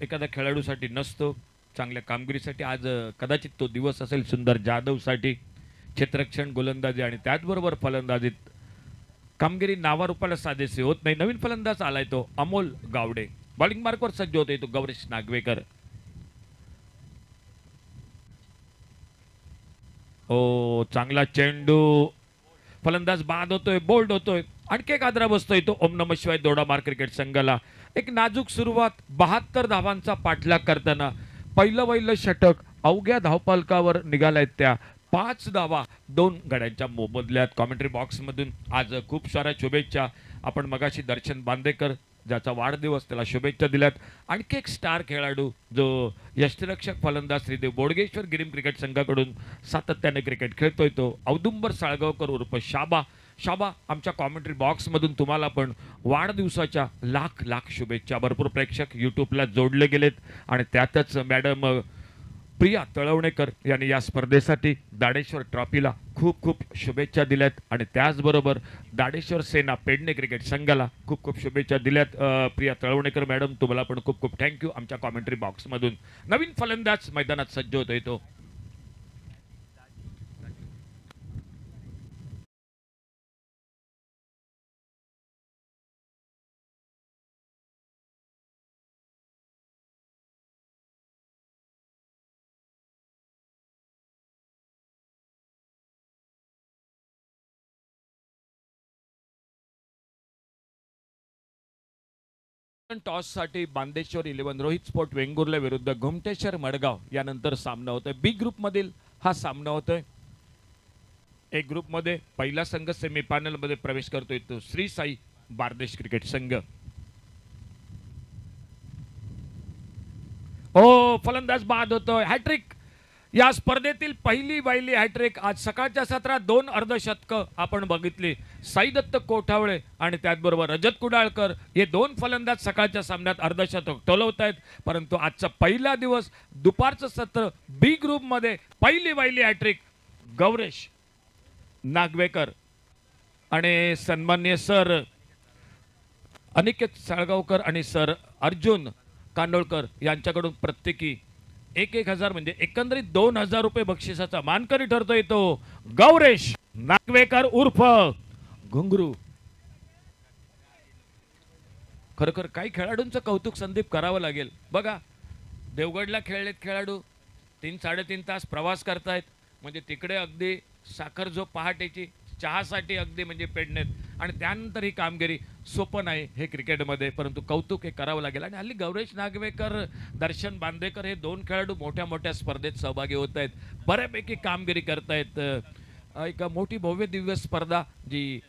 एखाद्या खेळाडूसाठी नसतो. चांगल्या कामगिरीसाठी आज कदाचित तो दिवस असेल. सुंदर जाधवसाठी क्षेत्ररक्षण, गोलंदाजी आणि त्याचबरोबर फलंदाजीत कामगिरी नावारूपाला साजेसे होत नाही. नवीन फलंदाज आलाय तो अमोल गावडे. बॉलिंग मार्कवर सज्ज होते तो गौरेश नागवेकर. ओ चांगला चेंडू, फलंदाज बाद होतोय, बोल्ड होतोय. आणखी एक आदरा बसतोय तो ओम नम शिवाय दोडामार्ग क्रिकेट संघाला. एक नाजूक सुरुवात, 72 धावांचा पाठलाग करताना पहिलं षटक अवघ्या धावपालकावर निघालायत त्या 5 धावा 2 गड्यांच्या मोबदल्यात. कॉमेंट्री बॉक्समधून आज खूप साऱ्या शुभेच्छा. आपण मगाशी दर्शन बांदेकर ज्याचा वाढदिवस त्याला शुभेच्छा दिल्यात. आणखी एक स्टार खेळाडू जो यष्टिरक्षक फलंदाज श्रीदेव बोडगेश्वर गिरीम क्रिकेट संघाकडून सातत्याने क्रिकेट खेळतोय तो औदुंबर साळगावकर उर्फ शाबा. शाबा, आमच्या कॉमेंट्री बॉक्समधून तुम्हाला पण वाढदिवसाच्या लाख लाख शुभेच्छा. भरपूर प्रेक्षक यूट्यूबला जोडले गेलेत आणि त्यातच मॅडम प्रिया तळवणेकर यांनी या स्पर्धेसाठी दाडेश्वर ट्रॉफीला खूप खूप शुभेच्छा दिल्यात आणि त्याचबरोबर दाडेश्वर सेना पेडणे क्रिकेट संघाला खूप खूप शुभेच्छा दिल्यात. प्रिया तळवणेकर मॅडम, तुम्हाला पण खूप खूप थँक्यू. आमच्या कॉमेंट्री बॉक्समधून नवीन फलंदाज मैदानात सज्ज होतोय तो टॉस साठी बांदेश्वर 11 रोहित स्पोर्ट वेंगुर्ले विरुद्ध घुमटेश्वर मडगाव यानंतर सामना होतोय. बी ग्रुप मधील हा सामना होतोय. ए ग्रुप मध्ये पहिला संघ सेमीफायनल मध्ये प्रवेश करतोय तो श्री साई बारदेश क्रिकेट संघ. ओ फलंदाज बाद होतोय. हॅट्रिक, या स्पर्धेतील पहिली हॅट्रिक आज सकाळच्या सत्रात 2 अर्धशतकं आपण बघितली. साईदत्त कोठावळे आणि त्याचबरोबर रजत कुडाळकर हे 2 फलंदाज सकाळच्या सामन्यात अर्धशतक टोलवत आहेत. परंतु आजचा पहिला दिवस, दुपारचं सत्र, बी ग्रुप मध्ये पहिली हॅट्रिक गौरेश नागवेकर आणि सन्माननीय सर अनिकेत साळगावकर आणि सर अर्जुन कांडोळकर यांच्याकडून प्रत्येकी 1,000 म्हणजे एकंदरीत 2,000 रुपये बक्षिसाचा मानकरी ठरतोय तो गौरेश नागवेकर उर्फ घुंगरू. खरोखर काही खेळाडूंचं कौतुक संदीप करावं लागेल. बघा, देवगडला खेळलेत खेळाडू 3-3.5 तास प्रवास करतायत. म्हणजे तिकडे अगदी साखर झोप पहाटेची, चहासाठी अगदी म्हणजे पेडणेत, आणि त्यानंतर ही कामगिरी सोपं नाही हे क्रिकेटमध्ये. परंतु कौतुक हे करावं लागेल. आणि हल्ली गौरेश नागवेकर, दर्शन बांदेकर हे 2 खेळाडू मोठ्या स्पर्धेत सहभागी होत आहेत. बऱ्यापैकी कामगिरी करतायत. एक मोठी भव्य दिव्य स्पर्धा जी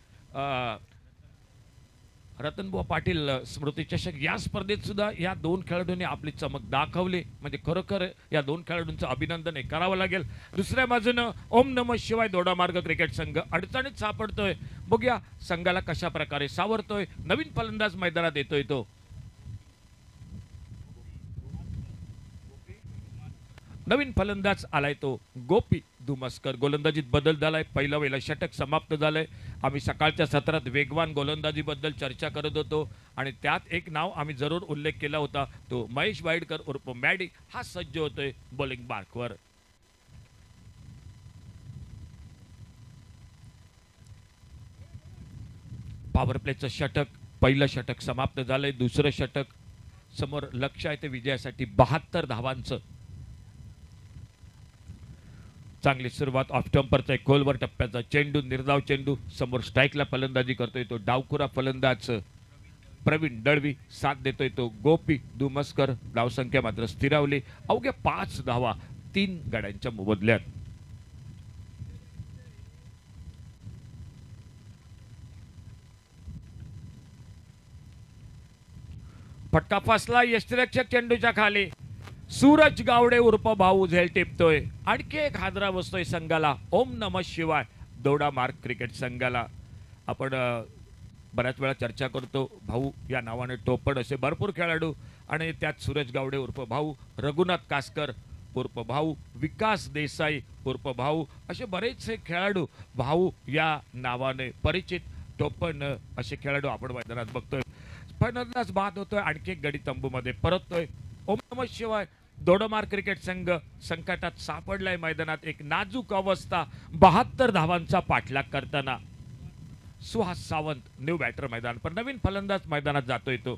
रतनबुवा पाटील स्मृती चषक, या स्पर्धेत सुद्धा या 2 खेळाडूंनी आपली चमक दाखवली. म्हणजे खरोखर या 2 खेळाडूंचं अभिनंदन हे करावं लागेल. दुसऱ्या बाजूनं ओम नम शिवाय दोडामार्ग क्रिकेट संघ अडचणीत सापडतोय. बघूया संघाला कशा प्रकारे सावरतोय. नवीन फलंदाज मैदानात येतोय तो नवीन फलंदाज आलाय तो गोपी धुमस्कर. गोलंदाजीत बदल झालाय. पहिलं षटक समाप्त झालंय. आम्ही सकाळच्या सत्रात वेगवान गोलंदाजीबद्दल चर्चा करत होतो आणि त्यात एक नाव आम्ही जरूर उल्लेख केला होता, तो महेश वाईडकर उर्फ मॅडी. हा सज्ज होतोय बॉलिंग मार्कवर. पॉवर प्लेचं षटक, पहिलं षटक समाप्त झालंय. दुसरं षटक समोर लक्ष आहे ते विजयासाठी 72 धावांचं. चांगली सुरुवात. ऑफ स्टंपरचा एक खोलवर टप्प्याचा चेंडू, निर्धाव चेंडू. समोर स्ट्राईकला फलंदाजी करतोय तो डावखुरा फलंदाज प्रवीण दळवी. साथ देतोय तो गोपी धुमस्कर. धावसंख्या मात्र स्थिरावली. अवघ्या 5 धावा 3 गड्यांच्या मोबदल्यात. फटका फसला यष्टिरक्षक चेंडूच्या खाली. सूरज गावडे उर्फ भाऊ झेल टिपतोय. आणखी एक हादरा बसतोय संघाला. ओम नम शिवाय दोडामार्ग क्रिकेट संघाला. आपण बऱ्याच वेळा चर्चा करतो भाऊ या नावाने टोपण असे भरपूर खेळाडू, आणि त्यात सूरज गावडे उर्फ भाऊ, रघुनाथ कासकर उर्फ भाऊ, विकास देसाई उर्फ भाऊ, असे बरेचसे खेळाडू भाऊ या नावाने परिचित टोपण असे खेळाडू आपण मैदानात बघतोय. फलंदाज बाद होतोय. आणखी एक गडी तंबूमध्ये परततोय. ओम नमः शिवाय दोडमार क्रिकेट संघ संकटात सापडलाय मैदानात एक नाजूक अवस्था 72 धावांचा पाठलाग करताना सुहास सावंत न्यू बॅटर मैदान पण नवीन फलंदाज मैदानात जातोय तो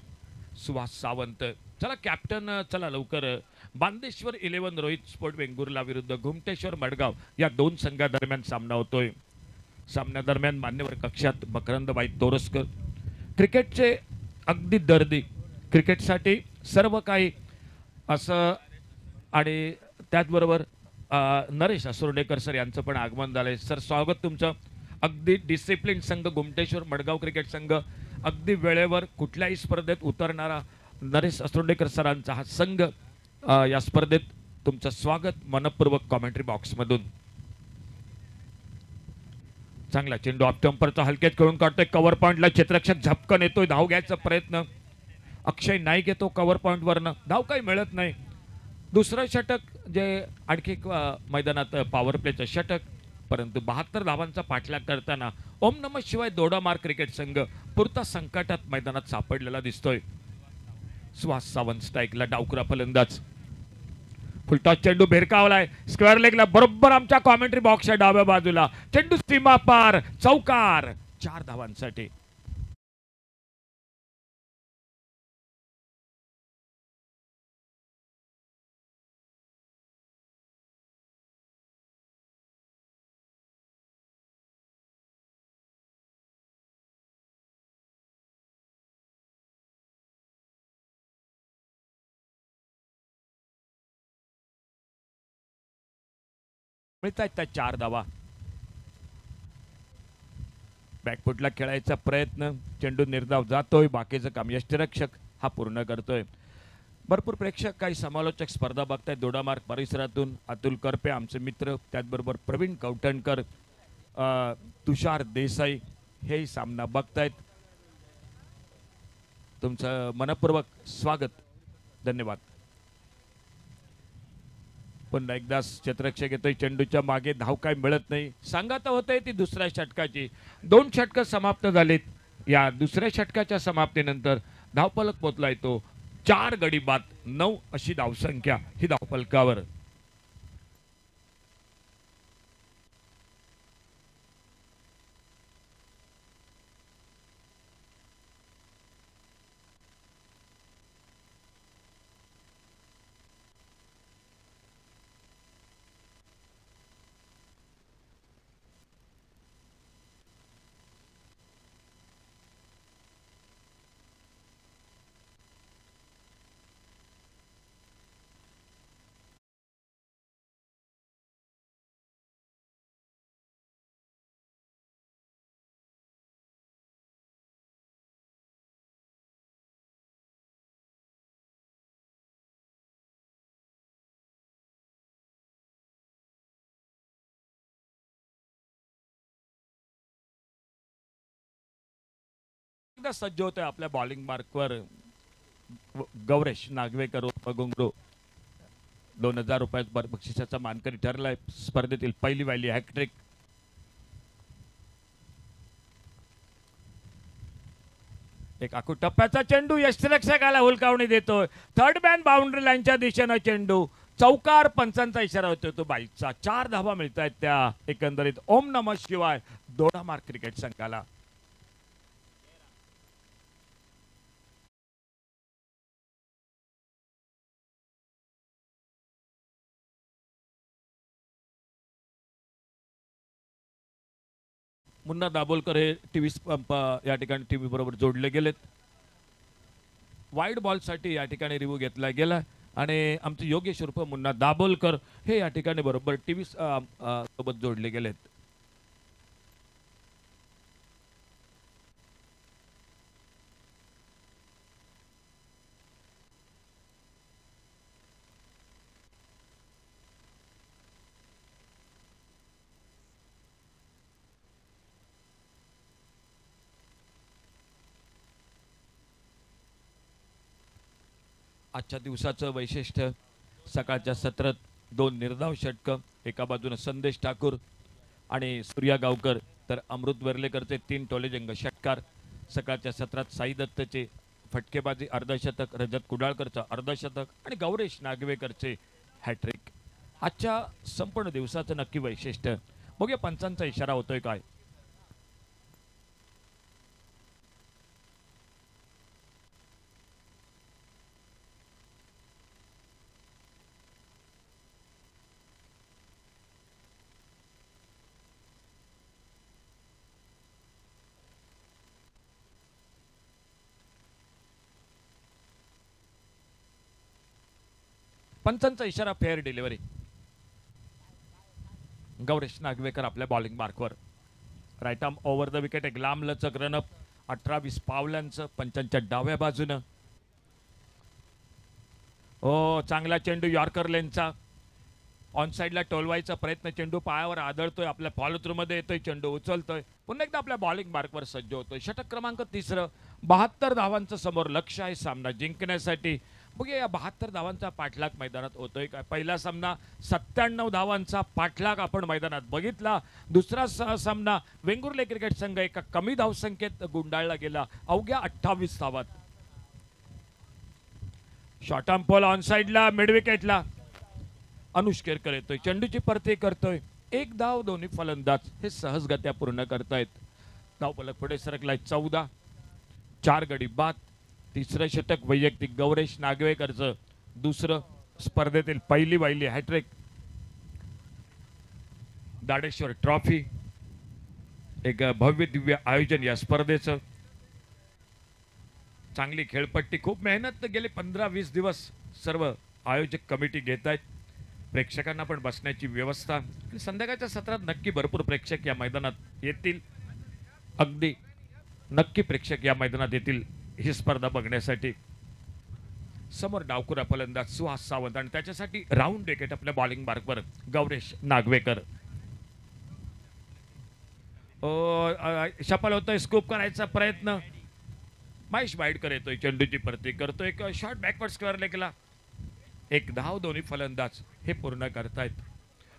सुहास सावंत चला कॅप्टन चला लवकर बांदेश्वर 11 रोहित स्पोर्ट वेंगुर्ला विरुद्ध घुमटेश्वर मडगाव या दोन संघादरम्यान सामना होतोय सामन्यादरम्यान मान्यवर कक्षात मकरंदबाई तोरसकर क्रिकेटचे अगदी दर्दी क्रिकेटसाठी सर्व काही असं आणि त्याचबरोबर नरेश असुर्डेकर सर यांचं पण आगमन झालंय सर स्वागत तुमचं अगदी डिसिप्लिन संघ घुमटेश्वर मडगाव क्रिकेट संघ अगदी वेळेवर कुठल्याही स्पर्धेत उतरणारा नरेश असुर्डेकर सरांचा हा संघ या स्पर्धेत तुमचं स्वागत मनपूर्वक कॉमेंट्री बॉक्समधून चांगला चेंडू ऑफ टेम्परचा हलक्यात खेळून काढतोय कव्हर पॉइंटला क्षेत्ररक्षक झपकन येतोय धाव घ्यायचा प्रयत्न अक्षय नाईक येतो कव्हर पॉइंट वरनं धाव काही मिळत नाही दुसरं षटक जे आणखी मैदानात पॉवर प्लेचं षटक परंतु 72 धावांचा पाठलाग करताना ओम नमः शिवाय दोडामार क्रिकेट संघ पुरता संकटात मैदानात सापडलेला दिसतोय सुहास सावंत स्ट्राईकला डावकुरा फलंदाज फुलटॉस चेंडू भिरकावलाय स्क्वेअर लेगला बरोबर आमच्या कॉमेंट्री बॉक्सच्या डाव्या बाजूला चेंडू सीमा पार चौकार 4 धावांसाठी मिळतात त्या 4 धावा बॅकफुटला खेळायचा प्रयत्न चेंडू निर्धाव जातोय बाकीचं काम यष्टिरक्षक हा पूर्ण करतोय भरपूर प्रेक्षक काही समालोचक स्पर्धा बघतायत दोडामार्ग परिसरातून अतुल करपे आमचे मित्र त्याचबरोबर प्रवीण कवठणकर तुषार देसाई हे सामना बघतायत तुमचं मनपूर्वक स्वागत धन्यवाद पुन्हा एकदा क्षेत्ररक्षक येतोय चेंडूच्या मागे धाव काय मिळत नाही सांगात होतंय ती दुसऱ्या षटकाची 2 षटकं समाप्त झालीत या दुसऱ्या षटकाच्या समाप्तीनंतर धावफलक पोचलाय तो 4 गडी बाद 9 अशी धावसंख्या ही धावफलकावर सज्ज होतोय आपल्या बॉलिंग मार्कवर गौरेश नागवेकर उर्फ गुंगरू 2000 रुपयात बक्षिसाचा मानकरी ठरलाय स्पर्धेतील पहिली वाली हॅट्रिक एक आखू टप्प्याचा चेंडू यष्टिरक्षकाला हुलकावणी देतोय थर्ड मॅन बाउंड्री लाईनच्या दिशेनं चेंडू चौकार पंचांचा इशारा होतोय तो बाईकचा 4 धावा मिळतायत त्या एकंदरीत ओम नमः शिवाय दोडामार क्रिकेट संघाला मुन्ना दाभोलकर हे टीव्ही या ठिकाणी टीव्ही बरोबर जोडले गेलेत वाईड बॉल साठी या ठिकाणी रिव्ह्यू घेतला गेला आणि आमचे योगेश उर्फ मुन्ना दाभोलकर हे या ठिकाणी बरोबर टीव्ही सोबत जोडले गेलेत आजच्या दिवसाचं वैशिष्ट्य सकाळच्या सत्रात 2 निर्धाव षटक एका बाजूने संदेश ठाकूर आणि सूर्या गावकर तर अमृत वर्लेकरचे 3 टोलेजंग षटकार सकाळच्या सत्रात साई दत्तचे फटकेबाजी अर्धशतक, रजत कुडाळकरचं अर्धशतक आणि गौरेश नागवेकरचे हॅट्रिक. आजच्या संपूर्ण दिवसाचं नक्की वैशिष्ट्य बघूया पंचांचा इशारा होतोय काय. पंचांचा इशारा फेअर डिलिव्हरी. गौरेश नागवेकर आपल्या बॉलिंग मार्कवर. Right arm over the wicket. एक लांब लचक रनअप 18-20 पावलांचं पंचांच्या डाव्या बाजूनं. ओ चांगला चेंडू यॉर्कर लेनचा. ऑन साईडला टोलवायचा प्रयत्न. चेंडू पायावर आदळतोय. आपल्या फॉलो थ्रू मध्ये येतोय. चेंडू उचलतोय. पुन्हा एकदा आपल्या बॉलिंग मार्कवर सज्ज होतोय. षटक क्रमांक 3. 72 धावांचं समोर लक्ष आहे सामना जिंकण्यासाठी. बघूया या 72 धावांचा पाठलाग मैदानात होतोय काय. पहिला सामना 97 धावांचा पाठलाग आपण मैदानात बघितला. दुसरा सामना वेंगुर्ले क्रिकेट संघ एका कमी धावसंख्येत गुंडाळला गेला अवघ्या 28 धावात. शॉर्ट आर्म पोल ऑन साइडला मिड विकेटला. अनुष केरकर येतोय. चेंडूची परती करतोय. एक धाव दोन्ही फलंदाज हे सहजगत्या पूर्ण करतायत. धावफलक पुढे सरकलाय 14. 4 गडी बाद. तिसरं षटक वैयक्तिक गौरेश नागवेकरचं. दुसरं स्पर्धेतील पहिली वाहिली हॅट्रिक. दाडेश्वर ट्रॉफी एक भव्य दिव्य आयोजन या स्पर्धेचं. चांगली खेळपट्टी. खूप मेहनत गेले 15-20 दिवस सर्व आयोजक कमिटी घेत आहेत. प्रेक्षकांना पण बसण्याची व्यवस्था. संध्याकाळच्या सत्रात नक्की भरपूर प्रेक्षक या मैदानात येतील. अगदी नक्की प्रेक्षक या मैदानात येतील ही स्पर्धा बघण्यासाठी. समोर डावखुरा फलंदाज सुहास सावंत आणि त्याच्यासाठी राऊंड विकेट आपल्या बॉलिंग मार्कवर गौरेश नागवेकर. सफल होतोय. स्कूप करायचा प्रयत्न. महेश वाईडकर येतोय. चेंडूची परती करतोय. एक शॉर्ट बॅकवर्ड स्क्वेअर लेगला. एक धाव दोन्ही फलंदाज हे पूर्ण करतायत.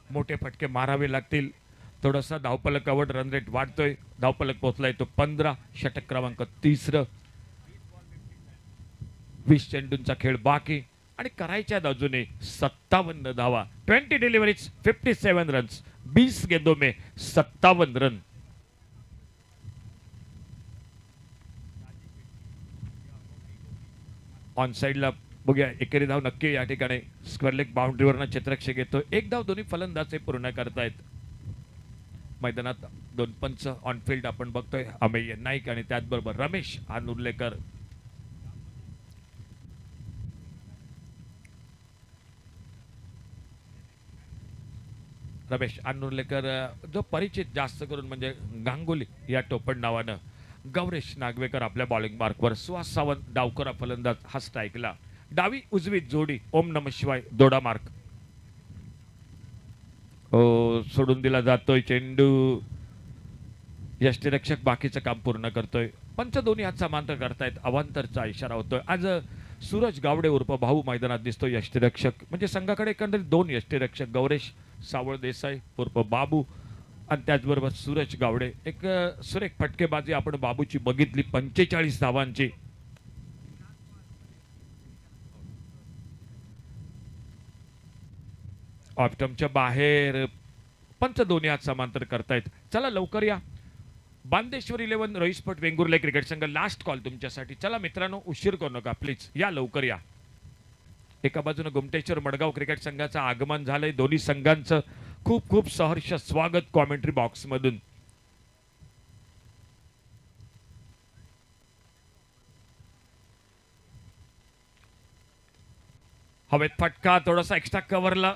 मोठे फटके मारावे लागतील. थोडासा धावफलकावर रन रेट वाढतोय. धावफलक पोहोचलाय तो 15. षटक क्रमांक 3. 20 चेंडूंचा खेळ बाकी आणि करायच्या बाजूने 57 धावा. 20 डिलिव्हरीज 57 रन्स. 20 गेंदों में 57 रन. ऑन साइडला बघूया एकेरी धाव नक्की या ठिकाणी स्क्वेअर लेग बाउंड्रीवरनं क्षेत्ररक्षक येतो. एक धाव दोन्ही फलंदाज हे पूर्ण करतायत. मैदानात 2 पंच ऑन फील्ड आपण बघतोय. अमेय नाईक आणि त्याचबरोबर रमेश आनुर्लेकर. रमेश आनुर्लेकर जो परिचित जास्त करून म्हणजे गांगुली या टोपण नावानं. गौरेश नागवेकर आपल्या बॉलिंग मार्कवर. सुहास सावंत डावकरा फलंदाज हा स्ट्राईकला. डावी उजवी जोडी ओम नम शिवाय दोडा मार्क. सोडून दिला जातोय चेंडू. यष्टीरक्षक बाकीचं काम पूर्ण करतोय. पंच दोन्ही हात समांतर करतायत. अवांतरचा इशारा होतोय. आज सूरज गावडे उर्फ भाऊ मैदानात दिसतो यष्टीरक्षक. म्हणजे संघाकडे एकंदरीत 2 यष्टीरक्षक. गौरेश सावळ देसाई उर्फ बाबू आणि त्याचबरोबर सूरज गावडे. एक सुरेख फटकेबाजी आपण बाबूची बघितली 45 धावांची. ऑप्टमच्या बाहेर पंच दोन्ही हात समांतर करतायत. चला लवकर या. बांदेश्वर 11 रोहिस्पट वेंगुर्ले क्रिकेट संघ लास्ट कॉल तुमच्यासाठी. चला मित्रांनो उशीर करू नका प्लीज या लवकर या. एका बाजूने गुमटेश्वर मडगाव क्रिकेट संघाचं आगमन झालंय. दोन्ही संघांचं खूप खूप सहर्ष स्वागत कॉमेंट्री बॉक्स मधून. हवेत फटका थोडासा एक्स्ट्रा कव्हरला.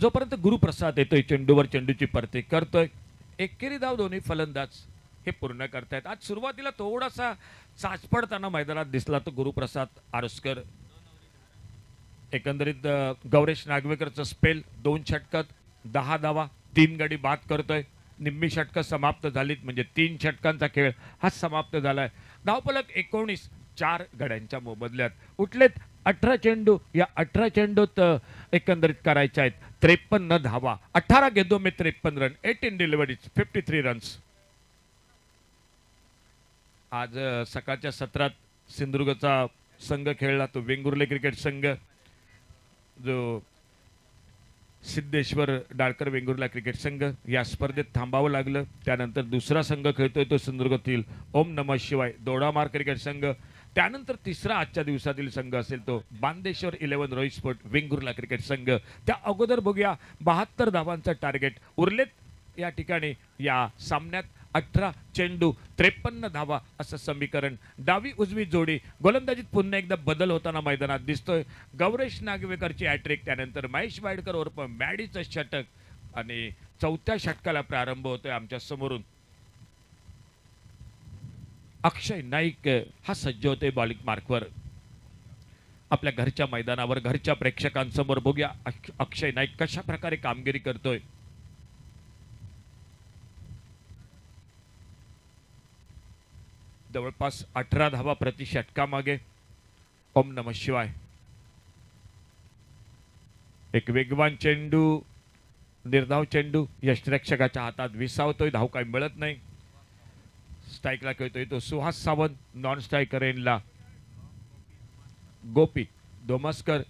जोपर्यंत गुरुप्रसाद येतोय चेंडूवर चेंडूची परती करतोय. एकेरी धाव दोन्ही फलंदाज हे पूर्ण करतायत. आज सुरुवातीला थोडासा चाचपडताना मैदानात दिसला तो गुरुप्रसाद आरुसकर. एकंदरीत गौरेश नागवेकरचं स्पेल 2 षटकात 10 धावा 3 गडी बाद करतोय. निम्मी षटकं समाप्त झालीत म्हणजे 3 षटकांचा खेळ हा समाप्त झालाय. धावफलक 19. 4 गड्यांच्या मोबदल्यात उठलेत 18 चेंडू. या 18 चेंडूत एकंदरीत करायच्या आहेत 53 धावा. 18 गेंदों में 53 रन. 18 deliveries 53 runs. आज सकाळच्या सत्रात सिंधुदुर्गचा संघ खेळला तो वेंगुर्ले क्रिकेट संघ, जो सिद्धेश्वर डाळकर वेंगुर्ला क्रिकेट संघ या स्पर्धेत थांबावं लागलं. त्यानंतर दुसरा संघ खेळतोय तो सिंधुदुर्गातील ओम नमः शिवाय दोडामार क्रिकेट संघ. त्यानंतर तिसरा आजच्या दिवसातील संघ असेल तो बांदेश्वर 11 रोहित स्पोर्ट वेंगुर्ला क्रिकेट संघ. त्या अगोदर बघूया 72 धावांचं टार्गेट उरलेत या ठिकाणी. या सामन्यात 18 चेंडू 53 धावा असं समीकरण. डावी उजवी जोडी गोलंदाजीत पुन्हा एकदा बदल होताना मैदानात दिसतोय. गौरेश नागवेकरची हॅट्रिक, त्यानंतर महेश वाडकर उर्फ मॅडीचं षटक आणि चौथ्या षटकाला प्रारंभ होतोय आमच्या समोरून. अक्षय नाईक हा सज्ज होते बॉलिंग मार्कवर. आपल्या घरच्या मैदानावर घरच्या प्रेक्षकांसमोर बघूया अक्षय नाईक कशा प्रकारे कामगिरी करतोय. जवळपास 18 धावा प्रति षटकामागे. ओम नमः शिवाय. एक वेगवान चेंडू, निर्धाव चेंडू यष्टिरक्षकाच्या हातात विसावतोय. धाव काही मिळत नाही. स्ट्राईकला खेळतोय तो सुहास सावंत. नॉन स्ट्रायकर एंडला गोपी दोमस्कर.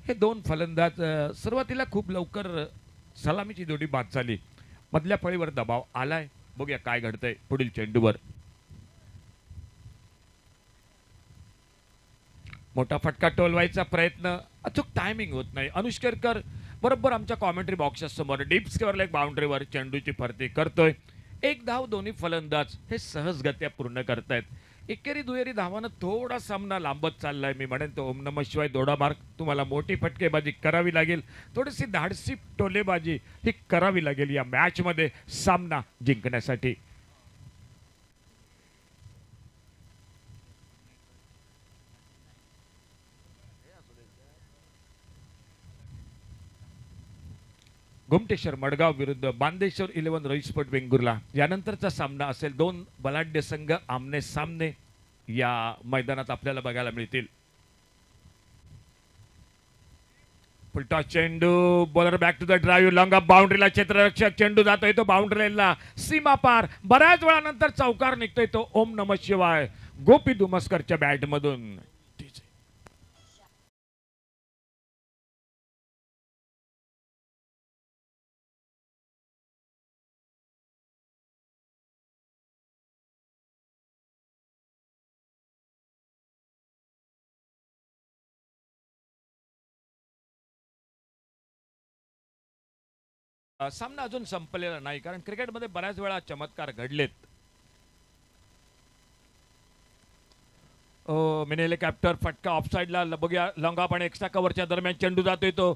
हे दोन फलंदाज सुरुवातीला खूप लवकर सलामीची जोडी बाद झाली. मधल्या फळीवर दबाव आलाय. बघूया काय घडतंय पुढील चेंडूवर. मोठा फटका टोलवायचा प्रयत्न, अचूक टायमिंग होत नाही. अनुष्केरकर बरोबर आमच्या कॉमेंट्री बॉक्सच्या समोर डीप स्क्वेअर लेग बाउंड्रीवर चेंडूची फरती करतोय. एक धाव दोन्ही फलंदाज हे सहजगत्या पूर्ण करतायत. एकेरी दुहेरी धावानं थोडा सामना लांबत चाललाय. मी म्हणेन तो ओम नमः शिवाय दोडामार्ग तुम्हाला मोठी फटकेबाजी करावी लागेल. थोडीशी धाडसी टोलेबाजी ही करावी लागेल या मॅच मध्ये सामना जिंकण्यासाठी. गोमटेश्वर मडगाव विरुद्ध बांदेश्वर 11 रोहित स्पोर्ट वेंगुर्ला यानंतरचा सामना असेल. दोन बलाढ्य संघ आमने सामने या मैदानात आपल्याला बघायला मिळतील. फुलटॉस चेंडू, bowler back to the drive, long off बाउंड्रीला क्षेत्ररक्षक चेंडू जातोय तो बाउंड्री लाईनला सीमा पार. बऱ्याच वेळानंतर चौकार निघतोय तो ओम नमः शिवाय गोपी दुमस्करच्या बॅट मधून. सामना अजून संपलेला नाही, कारण क्रिकेटमध्ये बऱ्याच वेळा चमत्कार घडलेत. मिनेले कॅप्टर फटका ऑफसाईडला. बघूया लॉंग ऑफ आणि एक्स्ट्रा कव्हरच्या दरम्यान चेंडू जातोय तो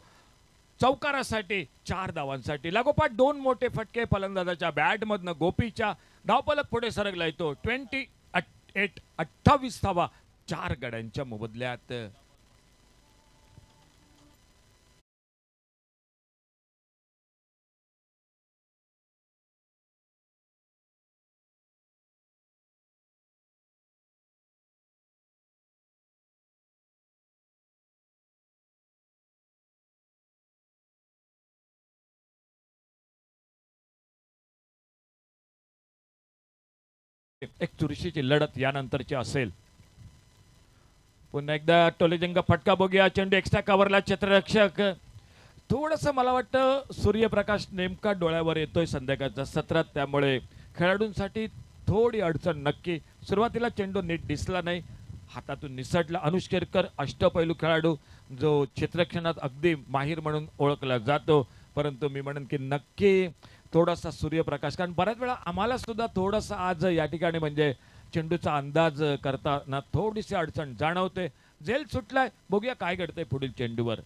चौकारासाठी 4 धावांसाठी. लागोपाठ दोन मोठे फटके फलंदाजाच्या बॅटमधनं. गोपीच्या धावफलक पुढे सरकलाय तो 28 धावा 4 गड्यांच्या मोबदल्यात. एक चुरशीची लढत यानंतरची असेल. पुन्हा एकदा टोलेजंग फटका बघूया. चेंडू एक्स्ट्रा कव्हरला. क्षेत्ररक्षक थोडस मला वाटतं सूर्यप्रकाश नेमका डोळ्यावर येतोय संध्याकाळच्या सत्रात, त्यामुळे खेळाडूंसाठी थोडी अडचण नक्की. सुरुवातीला चेंडू नीट दिसला नाही, हातातून निसटला. अनुष्केरकर अष्टपैलू खेळाडू जो क्षेत्ररक्षणात अगदी माहीर म्हणून ओळखला जातो, परंतु मी म्हणेन की नक्की थोडासा सूर्यप्रकाश, कारण बऱ्याच वेळा आम्हाला सुद्धा थोडासा आज या ठिकाणी म्हणजे चेंडूचा अंदाज करताना थोडीशी अडचण जाणवते. झेल सुटलाय. बघूया काय घडतंय पुढील चेंडूवर.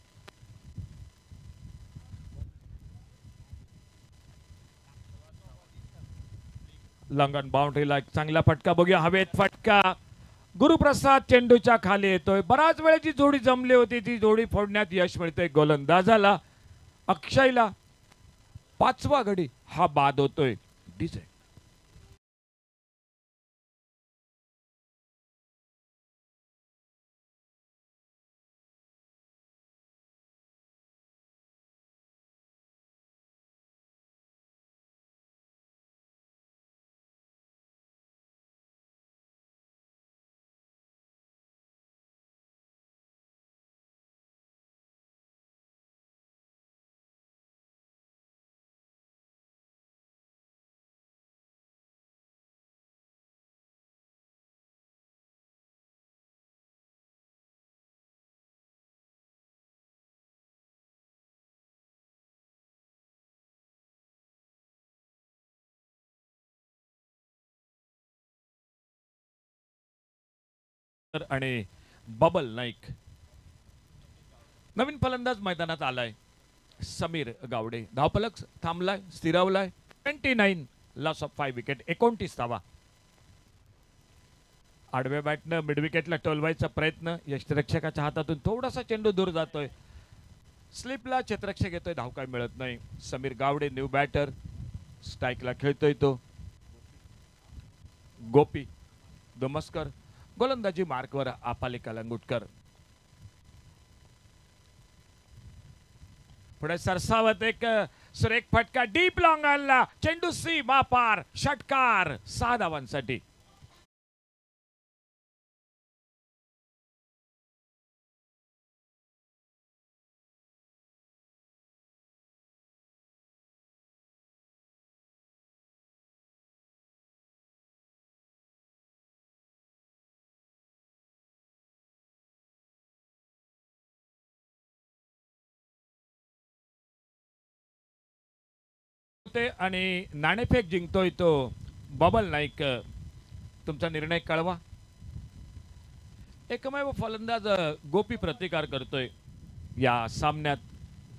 लंगन बाउंड्रीला एक चांगला फटका बघूया. हवेत फटका. गुरुप्रसाद चेंडूच्या खाली येतोय. बराच वेळेची जोडी जमली होती, ती जोडी फोडण्यात यश मिळतंय गोलंदाजाला. अक्षयला 5वा गडी हा बाद होतोय. आणि बबल नाईक. नवीन फलंदाज मैदानात आलाय समीर गावडे. धावफलक थांबलाय, स्थिरावलाय. 29 लॉस ऑफ 5 विकेट, 29 धावा. आडव्या बॅटनं मिड विकेटला टोलवायचा प्रयत्न, यष्टिरक्षकाच्या हातातून थोडासा चेंडू दूर जातोय. स्लिपला क्षेत्ररक्षक येतोय, धाव काय मिळत नाही. समीर गावडे न्यू बॅटर, स्ट्राईकला खेळतोय तो. गोपी दोमस्कर गोलंदाजी मार्कवर, आपाले कलंगुटकर. पुढे सरसावत एक सुरेख फटका, डीप लॉंग आणला, चेंडू सीमा पार, षटकार 6 धावांसाठी. आणि नाणेफेक जिंकतोय तो बबल नाईक. तुमचा निर्णय कळवा. एकमेव फलंदाज गोपी प्रतिकार करतोय या सामन्यात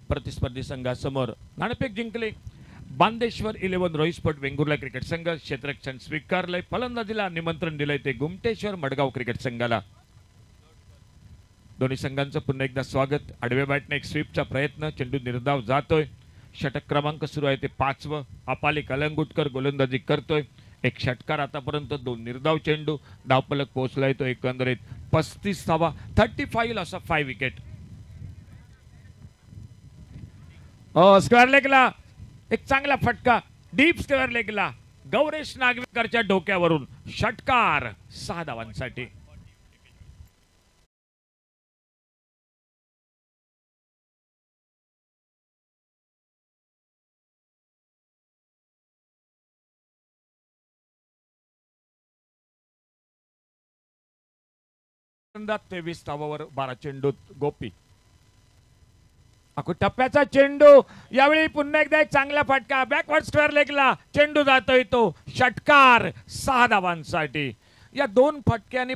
प्रतिस्पर्धी संघासमोर. नाणेफेक जिंकले. बांदेश्वर 11 रोहित स्पोर्ट वेंगुर्ला क्रिकेट संघ. क्षेत्ररक्षण स्वीकारलंय. फलंदाजीला निमंत्रण दिलंय ते गुमटेश्वर मडगाव क्रिकेट संघाला. दोन्ही संघांचं पुन्हा एकदा स्वागत. आडव्या बॅटने एक स्वीपचा प्रयत्न, चेंडू निर्धाव जातोय. षटक क्रमांक सुरू आहे ते 5वं. अपाले कलंगुटकर गोलंदाजी करतोय. एक षटकार आतापर्यंत, 2 निर्धाव चेंडू. धावफलक पोहोचलाय तो एकंदरीत 35 धावा, 35 लॉस ऑफ 5 विकेट. स्क्वेअर लेगला एक चांगला फटका, डीप स्क्वेअर लेगला गौरेश नागवेकरच्या डोक्यावरून. षटकार 6 धावांसाठी. फलंदाज 23 धावावर 12 चेंडूत गोपी. टप्प्याचा चेंडू, यावेळी पुन्हा एकदा एक चांगला फटका, बॅकवर्ड स्क्वेअर लेगला चेंडू जातोय तो. षटकार 6 धावांसाठी. या 2 फटक्याने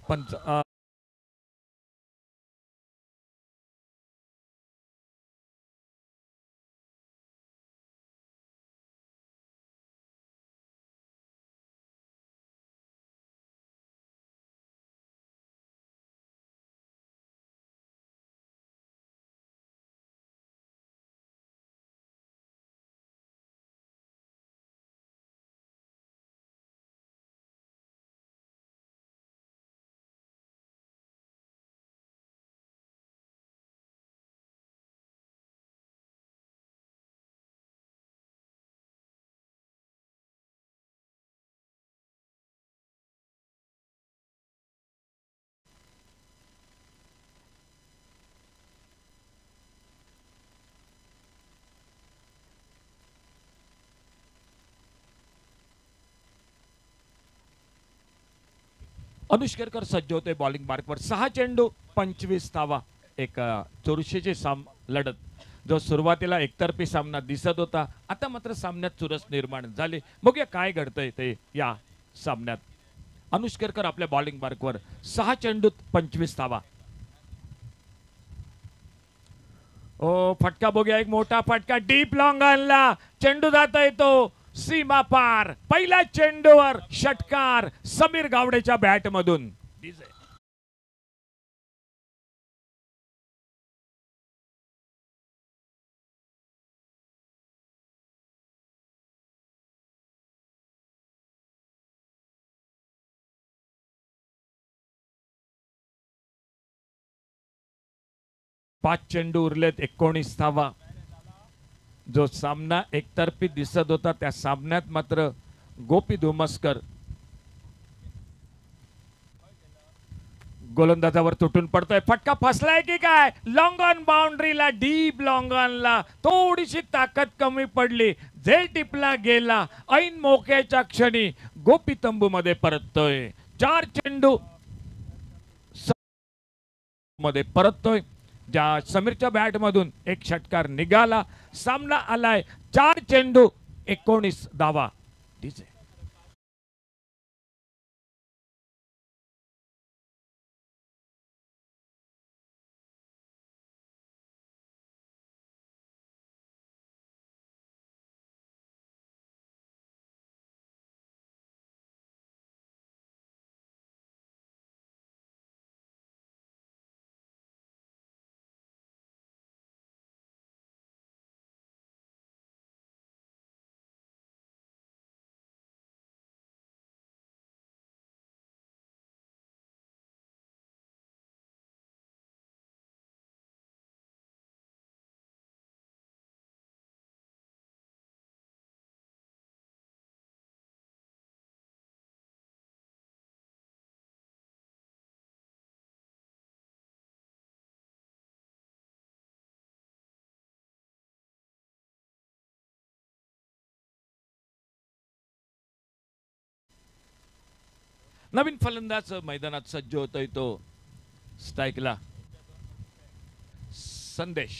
पंच अनुष्केरकर सज्ज होते बॉलिंग मार्कवर. 6 चेंडू 25 धावा. एक चुरशीची लढत, जो सुरुवातीला एकतर्फी सामना दिसत होता, आता मात्र सामन्यात चुरस निर्माण झाली. बघूया काय घडतंय ते या सामन्यात. अनुष्केरकर आपल्या बॉलिंग मार्कवर. 6 चेंडूत 25 धावा. फटका बघूया, एक मोठा फटका, डीप लॉंग आणला, चेंडू जातोय तो सीमा पार. पहिल्या चेंडूवर षटकार समीर गावडेच्या बॅट मधून. पाच चेंडू उरलेत, 19 धावा. जो सामना एकतर्फी दिसत होता त्या सामन्यात मात्र गोपी धुमस्कर गोलंदाजावर तुटून पडतोय. फटका फसलाय की काय? लॉंग ऑन बाउंड्रीला, डीप लॉंग ऑनला थोडीशी ताकद कमी पडली, झेल टिपला गेला. ऐन मोक्याच्या क्षणी गोपी तंबू मध्ये परततोय. 4 चेंडू मध्ये परततोय. ज्या समीरच्या बॅट मधून एक षटकार निघाला. सामना आलाय 4 चेंडू 19 धावा. डीजे नवीन फलंदाज मैदानात सज्ज होतोय. तो स्ट्राईकला संदेश.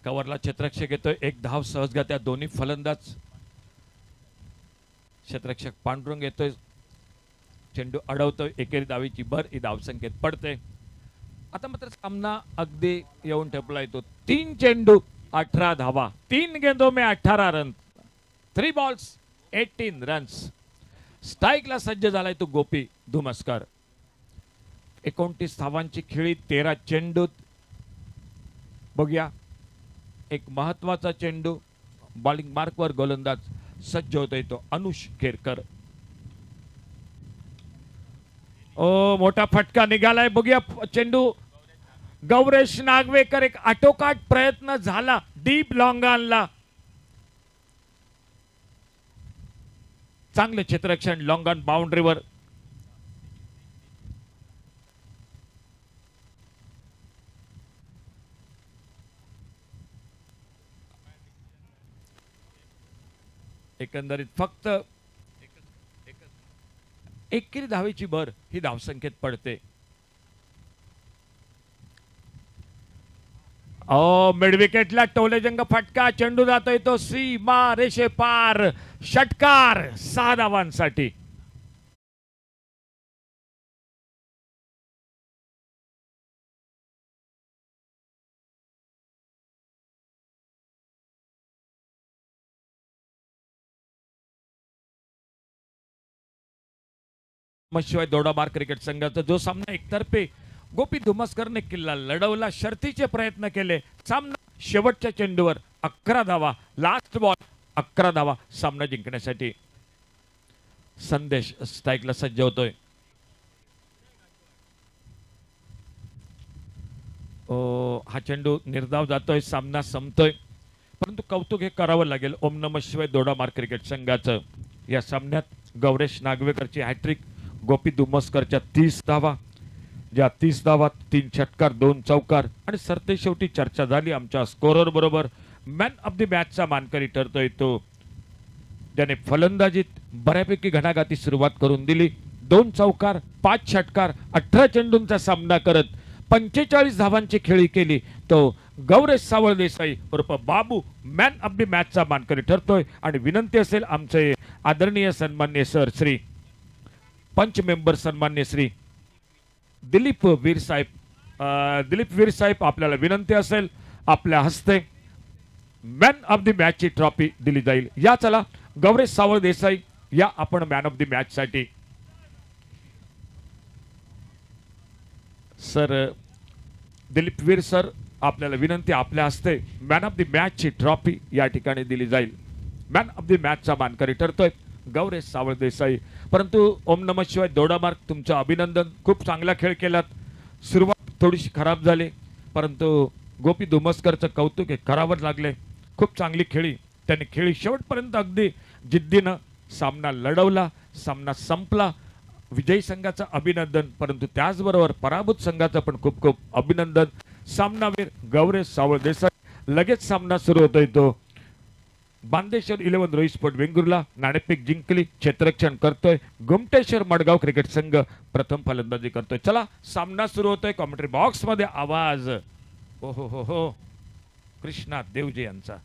कव्हरला क्षेत्ररक्षक येतोय. एक धाव सहज त्या दोन्ही फलंदाज. क्षेत्ररक्षक पांडुरंग येतोय. चेंडू अडवतोय. एकेरी धावेची भर. ही धावसंख्येत पडते. आता मात्र सामना अगदी येऊन ठेपलाय. तो 3 चेंडू 18 धावा. 3 गेंदों में 18 रन. 3 balls 18 runs. स्ट्राईकला सज्ज झालाय तो गोपी धुमस्कर. 29 धावांची खेळी 13 चेंडूत. बघूया एक महत्वाचा चेंडू. बॉलिंग मार्कवर गोलंदाज सज्ज होतोय तो अनुष केरकर. ओ मोठा फटका निघालाय. बघूया चेंडू. गौरेश नागवेकर एक आटोकाट प्रयत्न झाला. डीप लॉंग ऑनला. चांगले क्षेत्ररक्षण लॉंग ऑन बाउंड्रीवर. एकंदरीत फक्त एकेरी धावेची भर ही धावसंख्येत पडते. मिड विकेटला टोलेजंग फटका. चेंडू जातोय तो सीमा रेषे पार. षटकार 6 धावांसाठी. शिवाय दोडामार्ग क्रिकेट संघाचा जो सामना एकतर्फे गोपी धुमस्करने किल्ला लढवला. शर्तीचे प्रयत्न केले. सामना शेवटच्या चेंडूवर 11 धावा. लास्ट बॉल 11 धावा सामना जिंकण्यासाठी. संदेश स्ट्राईकला सज्ज होतोय. हा चेंडू निर्धाव जातोय. सामना संपतोय. परंतु कौतुक हे करावं लागेल ओम नमः शिवाय दोडामार्ग क्रिकेट संघाचं. या सामन्यात गौरेश नागवेकरची हॅट्रिक. गोपी धुमस्करच्या 30 धावा. ज्या 30 धावात 3 षटकार 2 चौकार. आणि सरते शेवटी चर्चा झाली आमच्या स्कोरर बरोबर. मॅन ऑफ द मॅचचा मानकरी ठरतोय तो ज्याने फलंदाजीत बऱ्यापैकी घणाघाती सुरुवात करून दिली. 2 चौकार 5 षटकार 18 चेंडूंचा सामना करत 45 धावांची खेळी केली. तो गौरेश सावळ देसाई उर्फ बाबू मॅन ऑफ द मॅचचा मानकरी ठरतोय. आणि विनंती असेल आमचे आदरणीय सन्मान्य सर श्री पंच मेंबर सन्मान्य श्री दिलीप वीर साहेब आपल्याला विनंती असेल आपल्या हस्ते मॅन ऑफ द मॅच ची ट्रॉफी दिली जाईल. या चला गौरेश सावळ देसाई या आपण मॅन ऑफ द मॅच साठी. सर दिलीप वीर सर आपल्याला विनंती आपल्या हस्ते मॅन ऑफ द मॅच ची ट्रॉफी या ठिकाणी दिली जाईल. मॅन ऑफ द मॅच चा मानकरी ठरतोय गौरेश सावळ देसाई. परंतु ओम नमः शिवाय दोडामार्ग तुमचं अभिनंदन. खूप चांगला खेळ केलात. सुरुवात थोडीशी खराब झाली परंतु गोपी धुमस्करचं कौतुक हे करावंच लागले. खूप चांगली खेळी त्यांनी खेळी शेवटपर्यंत अगदी जिद्दीनं सामना लढवला. सामना संपला. विजयी संघाचं अभिनंदन परंतु त्याचबरोबर पराभूत संघाचं पण खूप खूप अभिनंदन. सामनावीर गौरेश सावळ देसाई. लगेच सामना सुरू होतोय तो बांदेश्वर 11 रोहित स्पोर्ट वेंगुर्ला नाणेफेक जिंकली, क्षेत्ररक्षण करतोय गोमटेश्वर मडगाव क्रिकेट संघ प्रथम फलंदाजी करतोय. चला सामना सुरू होतोय. कॉमेंट्री बॉक्स मध्ये आवाज ओ हो कृष्णा देवजे यांचा.